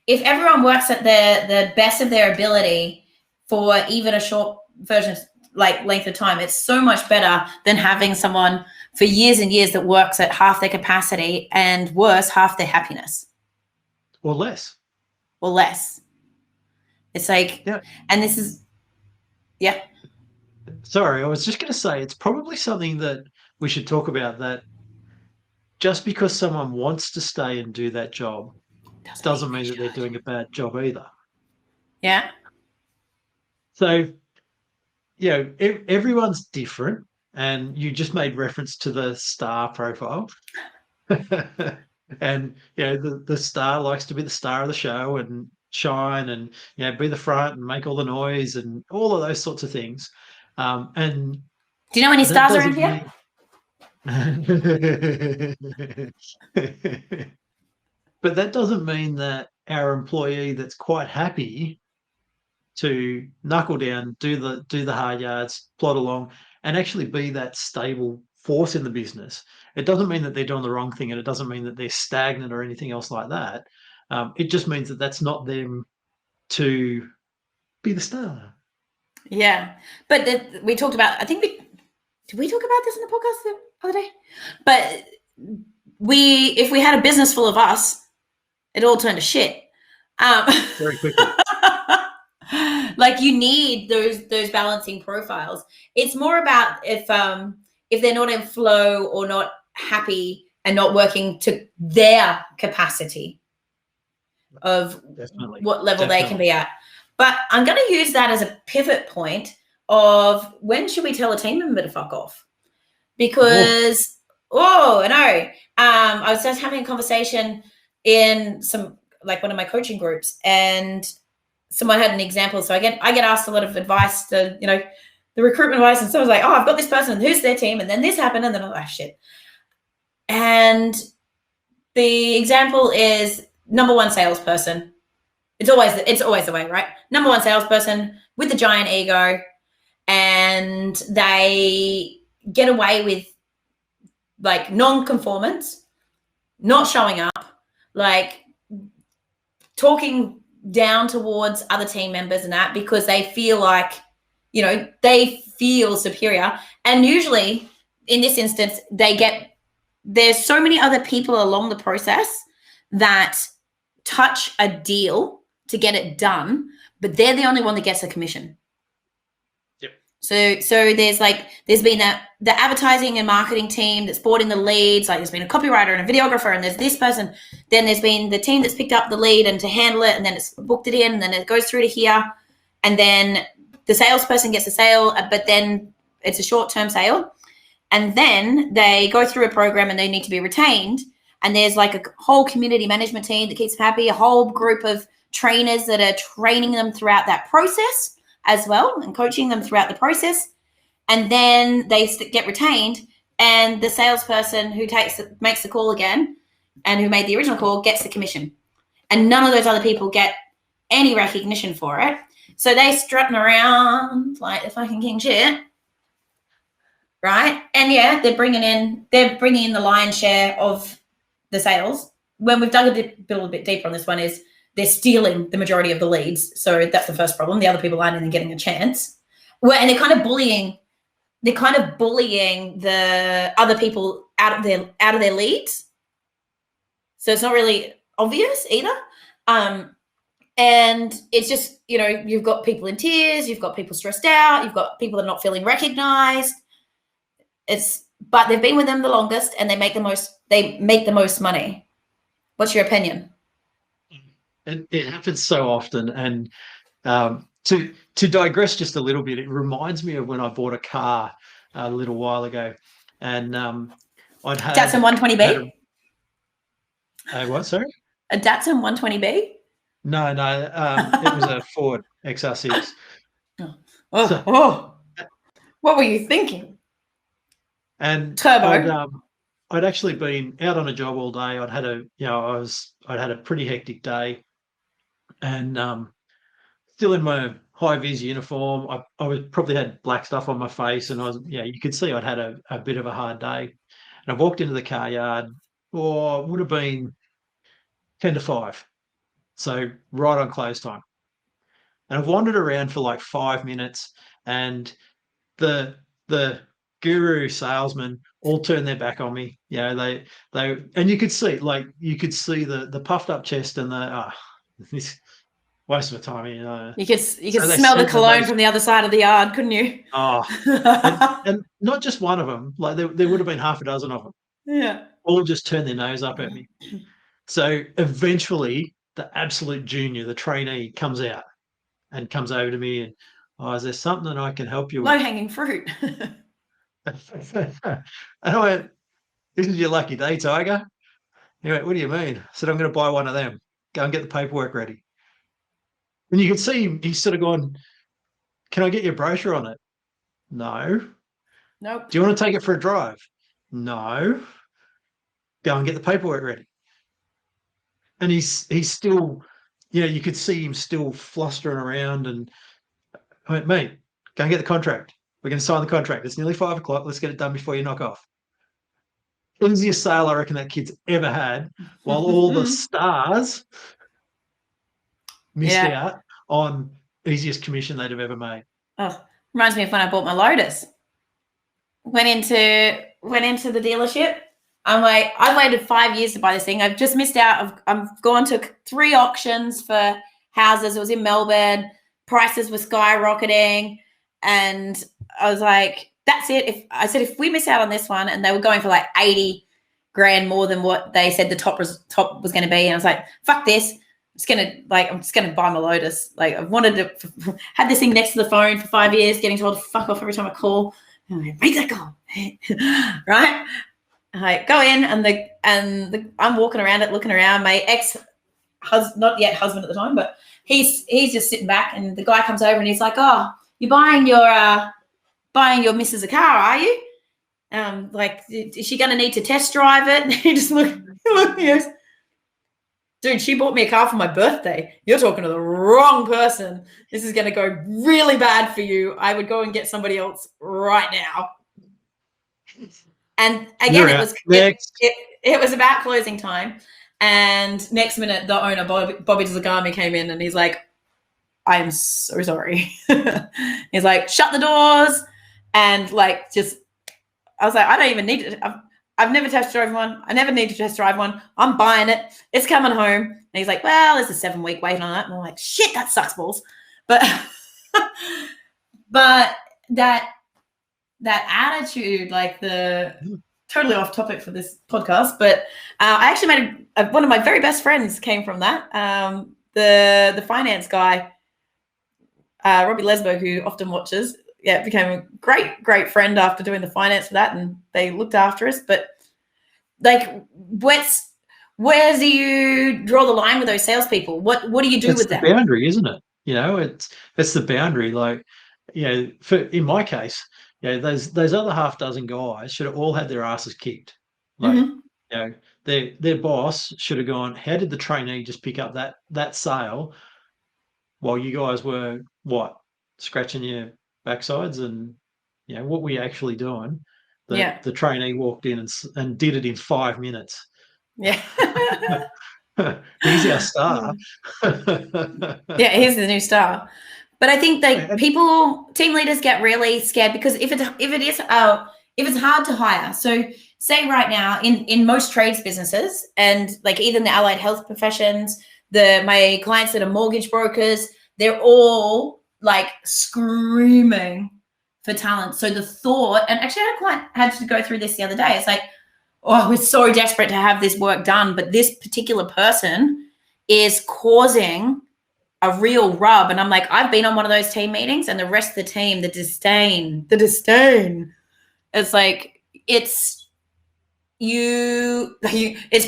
everyone works at the best of their ability for even a short version, like length of time, it's so much better than having someone for years and years that works at half their capacity, and worse, half their happiness. Or less. It's like, and this is, Sorry, I was just going to say, it's probably something that we should talk about, that just because someone wants to stay and do that job doesn't mean that they're doing a bad job either. Yeah. So, everyone's different, and you just made reference to the star profile. And the star likes to be the star of the show and shine and be the front and make all the noise and all of those sorts of things. And do you know any stars around here? But that doesn't mean that our employee that's quite happy to knuckle down, do the hard yards, plod along, and actually be that stable force in the business. It doesn't mean that they're doing the wrong thing, and it doesn't mean that they're stagnant or anything else like that. It just means that that's not them to be the star. Yeah, but we talked about, I think did we talk about this in the podcast the other day? But if we had a business full of us, it all turned to shit. Very quickly. Like, you need those balancing profiles. It's more about if they're not in flow or not happy and not working to their capacity of what level they can be at. But I'm going to use that as a pivot point of, when should we tell a team member to fuck off? Because, I know. I was just having a conversation in one of my coaching groups, and someone had an example. So I get asked a lot of advice to, the recruitment advice, and someone's like, oh, I've got this person, who's their team, and then this happened, and then I'm like, shit. And the example is number one salesperson. It's always the way, right? Number one salesperson with the giant ego, and they get away with like non-conformance, not showing up, like talking down towards other team members and that, because they feel like, they feel superior. And usually in this instance, there's so many other people along the process that touch a deal to get it done, but they're the only one that gets a commission. Yep. So there's been the advertising and marketing team that's brought in the leads, like there's been a copywriter and a videographer, and there's this person. Then there's been the team that's picked up the lead and to handle it, and then it's booked it in, and then it goes through to here, and then the salesperson gets a sale, but then it's a short-term sale, and then they go through a program and they need to be retained, and there's like a whole community management team that keeps them happy, a whole group of trainers that are training them throughout that process as well and coaching them throughout the process. And then they get retained, and the salesperson who makes the call again and who made the original call gets the commission. And none of those other people get any recognition for it. So they strutting around like the fucking king shit, right? And yeah, they're bringing in the lion's share of the sales, when we've dug a little bit deeper on this one, is they're stealing the majority of the leads. So that's the first problem. The other people aren't even getting a chance. And they're kind of bullying. They're kind of bullying the other people out of their leads. So it's not really obvious either. And it's just, you've got people in tears, you've got people stressed out, you've got people that are not feeling recognized. But they've been with them the longest, and they make the most money. What's your opinion? It happens so often. And to digress just a little bit, it reminds me of when I bought a car a little while ago, and I'd had Datsun 120B. What? Sorry, a Datsun 120B. No, it was a Ford XR6. What were you thinking? And turbo. I'd actually been out on a job all day. I'd had a pretty hectic day, and still in my high vis uniform. I was probably had black stuff on my face, and you could see I'd had a bit of a hard day. And I walked into the car yard, or it would have been 10 to 5. So right on close time. And I've wandered around for like 5 minutes, and the guru salesmen all turned their back on me. They and you could see the puffed up chest and this waste of time. You could smell the cologne from the other side of the yard, couldn't you? And not just one of them. Like there would have been half a dozen of them. Yeah. All just turned their nose up at me. So eventually, the absolute junior, the trainee, comes out and comes over to me and, is there something I can help you with? Low-hanging fruit. And I went, this is your lucky day, Tiger. He went, what do you mean? I said, I'm going to buy one of them. Go and get the paperwork ready. And you could see him, he's sort of gone, can I get your brochure on it? No. Nope. Do you want to take it for a drive? No. Go and get the paperwork ready. And he's still, you could see him still flustering around. And I went, mate, go and get the contract. We're going to sign the contract. It's nearly 5 o'clock. Let's get it done before you knock off. Easiest sale I reckon that kid's ever had, while all the stars missed out on easiest commission they'd have ever made. Oh, reminds me of when I bought my Lotus. Went into the dealership. I'm like, I waited 5 years to buy this thing. I've just missed out. I've gone to 3 auctions for houses. It was in Melbourne. Prices were skyrocketing. And I was like, that's it. If we miss out on this one, and they were going for like 80 grand more than what they said the top was going to be. And I was like, fuck this. I'm just gonna buy my Lotus. Like, I've wanted to had this thing next to the phone for 5 years, getting told to fuck off every time I call. And I'm like, make that call. Right? I go in, and I'm walking around it, looking around. My ex-husband, not yet husband at the time, but he's just sitting back, and the guy comes over and he's like, "Oh, you're buying your missus a car, are you? Like, is she going to need to test drive it?" And he just looked, he goes, "Dude, she bought me a car for my birthday. You're talking to the wrong person. This is going to go really bad for you. I would go and get somebody else right now." And again, it was about closing time. And next minute, the owner, Bobby Zagami, came in, and he's like, "I am so sorry." He's like, "Shut the doors." And like, I was like, I don't even need it. I've never test driven one. I never need to test drive one. I'm buying it. It's coming home. And he's like, "Well, there's a 7-week wait on it." And I'm like, shit, that sucks balls. But that attitude, like totally off topic for this podcast, but I actually made one of my very best friends came from that. The finance guy, Robbie Lesbo, who often watches, became a great friend after doing the finance for that, and they looked after us. But like, where do you draw the line with those salespeople? What do you do with that? It's the boundary, isn't it? It's the boundary. Like, in my case, those other half dozen guys should have all had their asses kicked. Like, their boss should have gone, how did the trainee just pick up that sale while you guys were scratching your backsides, and what were you actually doing? The trainee walked in and did it in 5 minutes. Yeah. He's our star. Yeah, he's the new star. But I think that team leaders get really scared because if it's hard to hire. So say right now in most trades businesses and like even the allied health professions, my clients that are mortgage brokers, they're all like screaming for talent. So the thought, and actually I had a client had to go through this the other day. It's like, oh, we're so desperate to have this work done, but this particular person is causing a real rub. And I'm like, I've been on one of those team meetings and the rest of the team, the disdain. It's like, it's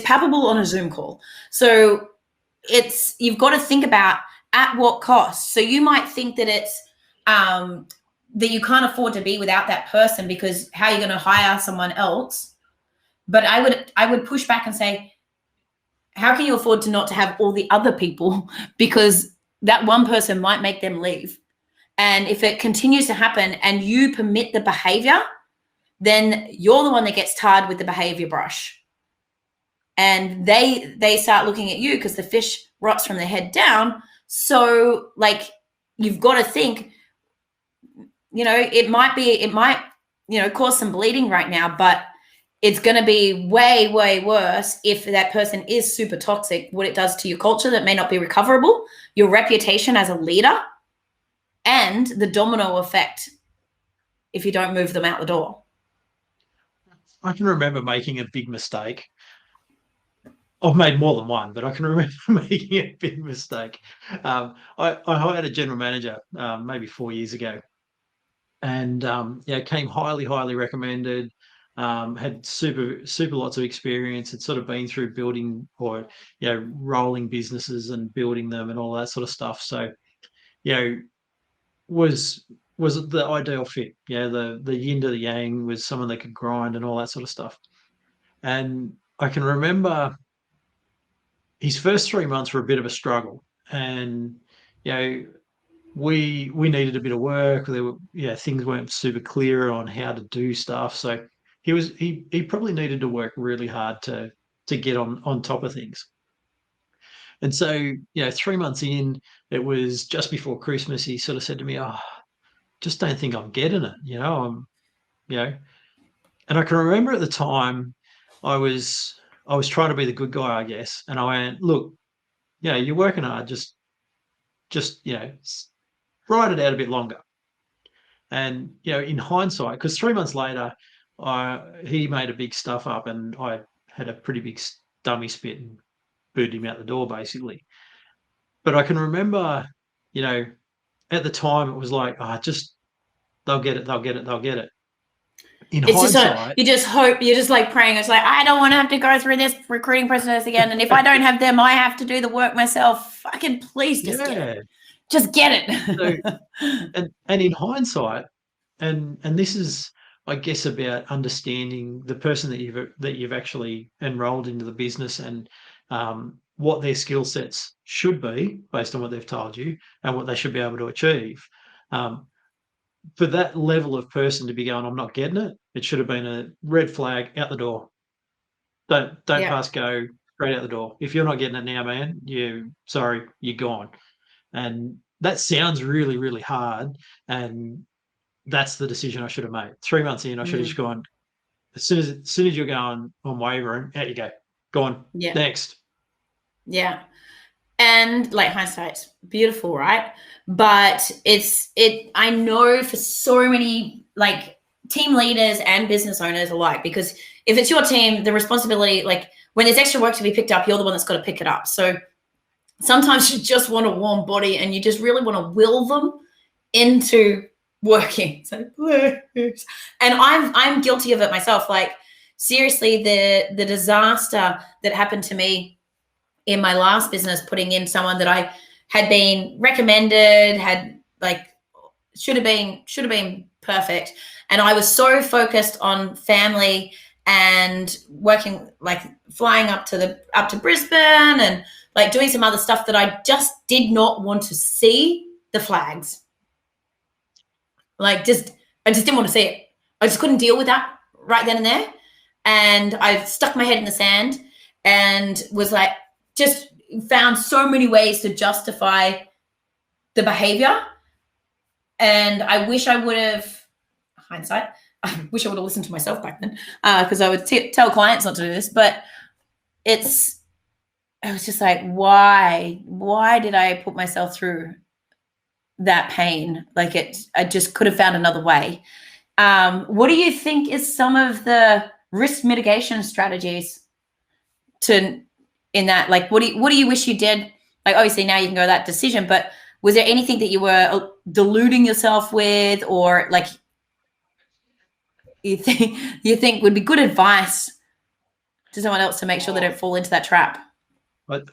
palpable on a Zoom call. So you've got to think about at what cost. So you might think that it's, that you can't afford to be without that person because how are you going to hire someone else? But I would push back and say, how can you afford to not to have all the other people? Because that one person might make them leave. And if it continues to happen and you permit the behavior, then you're the one that gets tarred with the behavior brush. And they start looking at you because the fish rots from the head down. So like, you've got to think, it might, cause some bleeding right now, but it's going to be way, way worse if that person is super toxic, what it does to your culture that may not be recoverable, your reputation as a leader, and the domino effect if you don't move them out the door. I can remember making a big mistake. I've made more than one, but I can remember making a big mistake. I hired a general manager maybe 4 years ago, and came highly, highly recommended. Had super lots of experience. Had sort of been through building or rolling businesses and building them and all that sort of stuff. So was the ideal fit. The yin to the yang, was someone that could grind and all that sort of stuff. And I can remember his first 3 months were a bit of a struggle, and we needed a bit of work. There were things weren't super clear on how to do stuff, so he probably needed to work really hard to get on top of things. And so 3 months in, it was just before Christmas, he sort of said to me, "Oh, just don't think I'm getting it." And I can remember at the time I was trying to be the good guy, I guess, and I went, "Look, you're working hard, just ride it out a bit longer." And in hindsight, because 3 months later, he made a big stuff up, and I had a pretty big dummy spit and booted him out the door, basically. But I can remember, at the time, it was like, just they'll get it, they'll get it, they'll get it. In hindsight, you just hope, you're just like praying. It's like, I don't want to have to go through this recruiting process again, and if I don't have them, I have to do the work myself. Fucking please, just get it. Just get it. So, and in hindsight, and this is, I guess, about understanding the person that you've actually enrolled into the business, and what their skill sets should be based on what they've told you and what they should be able to achieve. For that level of person to be going, "I'm not getting it," it should have been a red flag, out the door. Don't pass go, straight out the door. If you're not getting it now, man, you're gone. And that sounds really, really hard. And that's the decision I should have made. 3 months in, I should have just gone, as soon as you're going on wavering, out you go. Go on. Yeah. Next. Yeah. And like, hindsight's beautiful, right? But I know for so many like team leaders and business owners alike, because if it's your team, the responsibility, like when there's extra work to be picked up, you're the one that's got to pick it up. So sometimes you just want a warm body and you just really want to will them into working. So, and I'm guilty of it myself. Like, seriously, the disaster that happened to me in my last business, putting in someone that I had been recommended, had like should have been perfect, and I was so focused on family and working, like flying up to Brisbane and like doing some other stuff, that I just did not want to see the flags. Like, I just didn't want to see it. I just couldn't deal with that right then and there. And I stuck my head in the sand. and was like, just found so many ways to justify the behavior. And I wish I would have, hindsight, I wish I would have listened to myself back then, because I would tell clients not to do this. But I was just like, why did I put myself through that pain? Like I just could have found another way. What do you think is some of the risk mitigation strategies in that? Like, what do you wish you did? Like, obviously now you can go that decision, but was there anything that you were deluding yourself with, or like you think would be good advice to someone else to make sure they don't fall into that trap?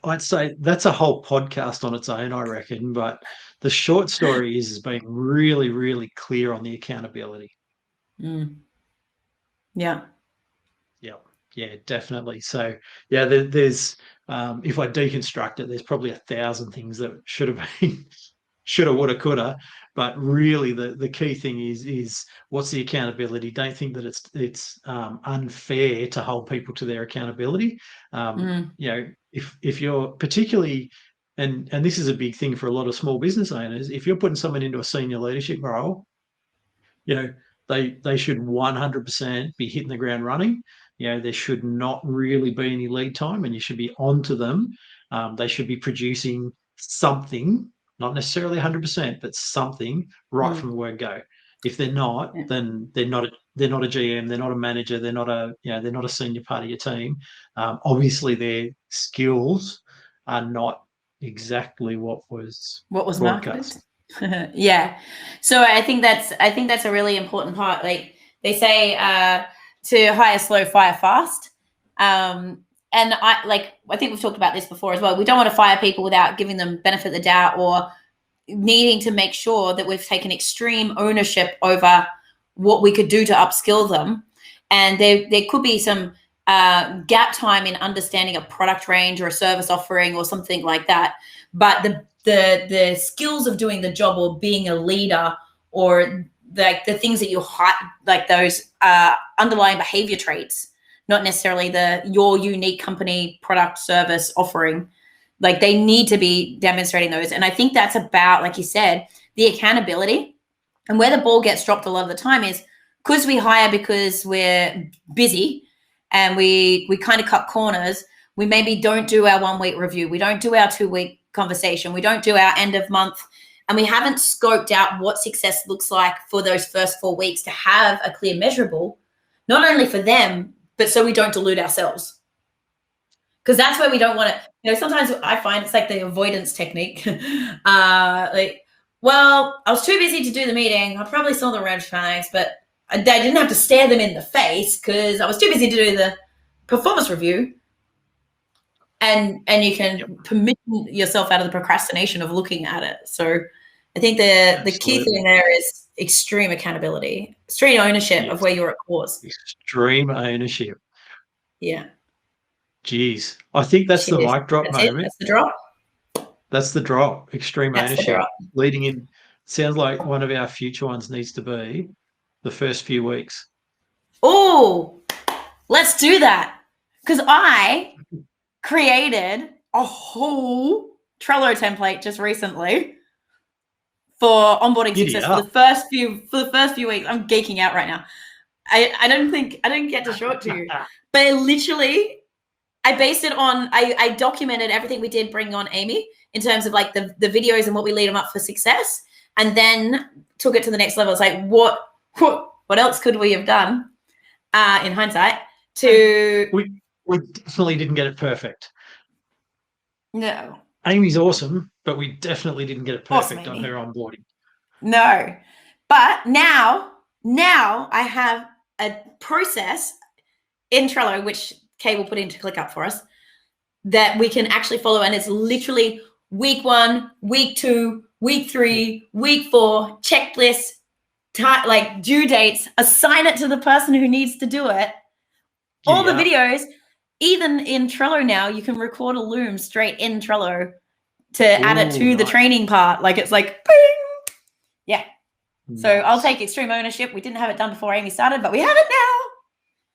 I'd say that's a whole podcast on its own, I reckon. But the short story is being really, really clear on the accountability. Yeah. Yeah, definitely. So yeah, there's if I deconstruct it, there's probably 1,000 things that should have been shoulda, woulda, coulda. But really, the key thing is what's the accountability? Don't think that it's unfair to hold people to their accountability. If you're particularly, and this is a big thing for a lot of small business owners, if you're putting someone into a senior leadership role, they should 100% be hitting the ground running. There should not really be any lead time, and you should be onto them. They should be producing something, not necessarily 100%, but something right from the word go. If they're not, then they're not a GM, they're not a manager, they're not a senior part of your team. Obviously, their skills are not exactly what was marketed. Yeah. So I think that's a really important part. Like they say, to hire slow, fire fast. And I think we've talked about this before as well. We don't want to fire people without giving them benefit of the doubt, or needing to make sure that we've taken extreme ownership over what we could do to upskill them. And there could be some gap time in understanding a product range or a service offering or something like that. But the skills of doing the job, or being a leader, or like the things that you like those underlying behavior traits, not necessarily your unique company product service offering, like they need to be demonstrating those. And I think that's about, like you said, the accountability. And where the ball gets dropped a lot of the time is because we hire because we're busy and we kind of cut corners. We maybe don't do our 1 week review. We don't do our 2 week conversation. We don't do our end of month. And we haven't scoped out what success looks like for those first 4 weeks to have a clear measurable, not only for them, but so we don't dilute ourselves. Because that's where we don't want to, sometimes I find it's like the avoidance technique. Well, I was too busy to do the meeting. I probably saw the red flags, but I didn't have to stare them in the face because I was too busy to do the performance review. And you can permit yourself out of the procrastination of looking at it. So I think the key thing there is extreme accountability, extreme ownership of where you're at cause. Extreme ownership. Yeah. Jeez. I think that's the mic drop moment. That's the drop. That's the drop. Extreme ownership. Leading in. Sounds like one of our future ones needs to be the first few weeks. Oh, let's do that. Because I created a whole Trello template just recently for onboarding success for the first few weeks. I'm geeking out right now. I didn't get to show it to you, but literally I based it on, I documented everything we did bring on Amy in terms of like the videos and what we lead them up for success, and then took it to the next level. It's like, what else could we have done in hindsight to... We definitely didn't get it perfect. No. Amy's awesome, but we definitely didn't get it perfect on her onboarding. No. But now I have a process in Trello, which Kay will put into ClickUp for us, that we can actually follow. And it's literally week 1, week 2, week 3, week 4, checklist, like due dates, assign it to the person who needs to do it. All the videos, even in Trello now, you can record a Loom straight in Trello to add it to the training part. Like it's like, bing! Yeah. Nice. So I'll take extreme ownership. We didn't have it done before Amy started, but we have it now.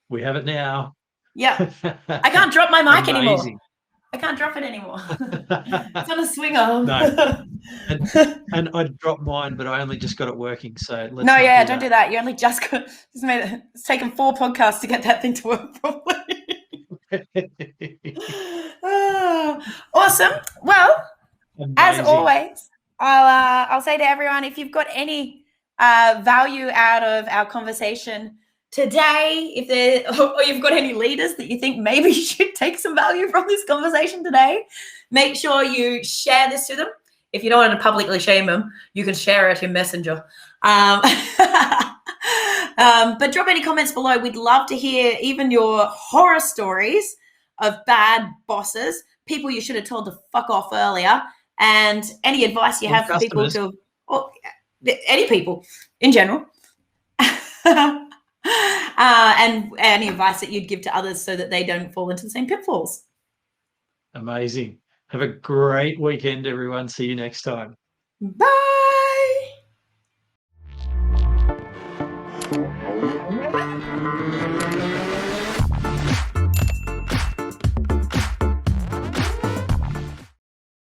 We have it now. Yeah. I can't drop my mic anymore. Amazing. I can't drop it anymore. It's on a swing arm. No. And I dropped mine, but I only just got it working. So let's No, not yeah, do don't do that. You only just got. It's taken 4 podcasts to get that thing to work properly. Awesome. Well, Amazing. as always, I'll say to everyone, if you've got any value out of our conversation today, or you've got any leaders that you think maybe should take some value from this conversation today, make sure you share this to them. If you don't want to publicly shame them, you can share it in Messenger. But drop any comments below. We'd love to hear even your horror stories of bad bosses, people you should have told to fuck off earlier, and any advice you have for people to, or any people in general. And any advice that you'd give to others so that they don't fall into the same pitfalls. Amazing. Have a great weekend, everyone. See you next time. Bye.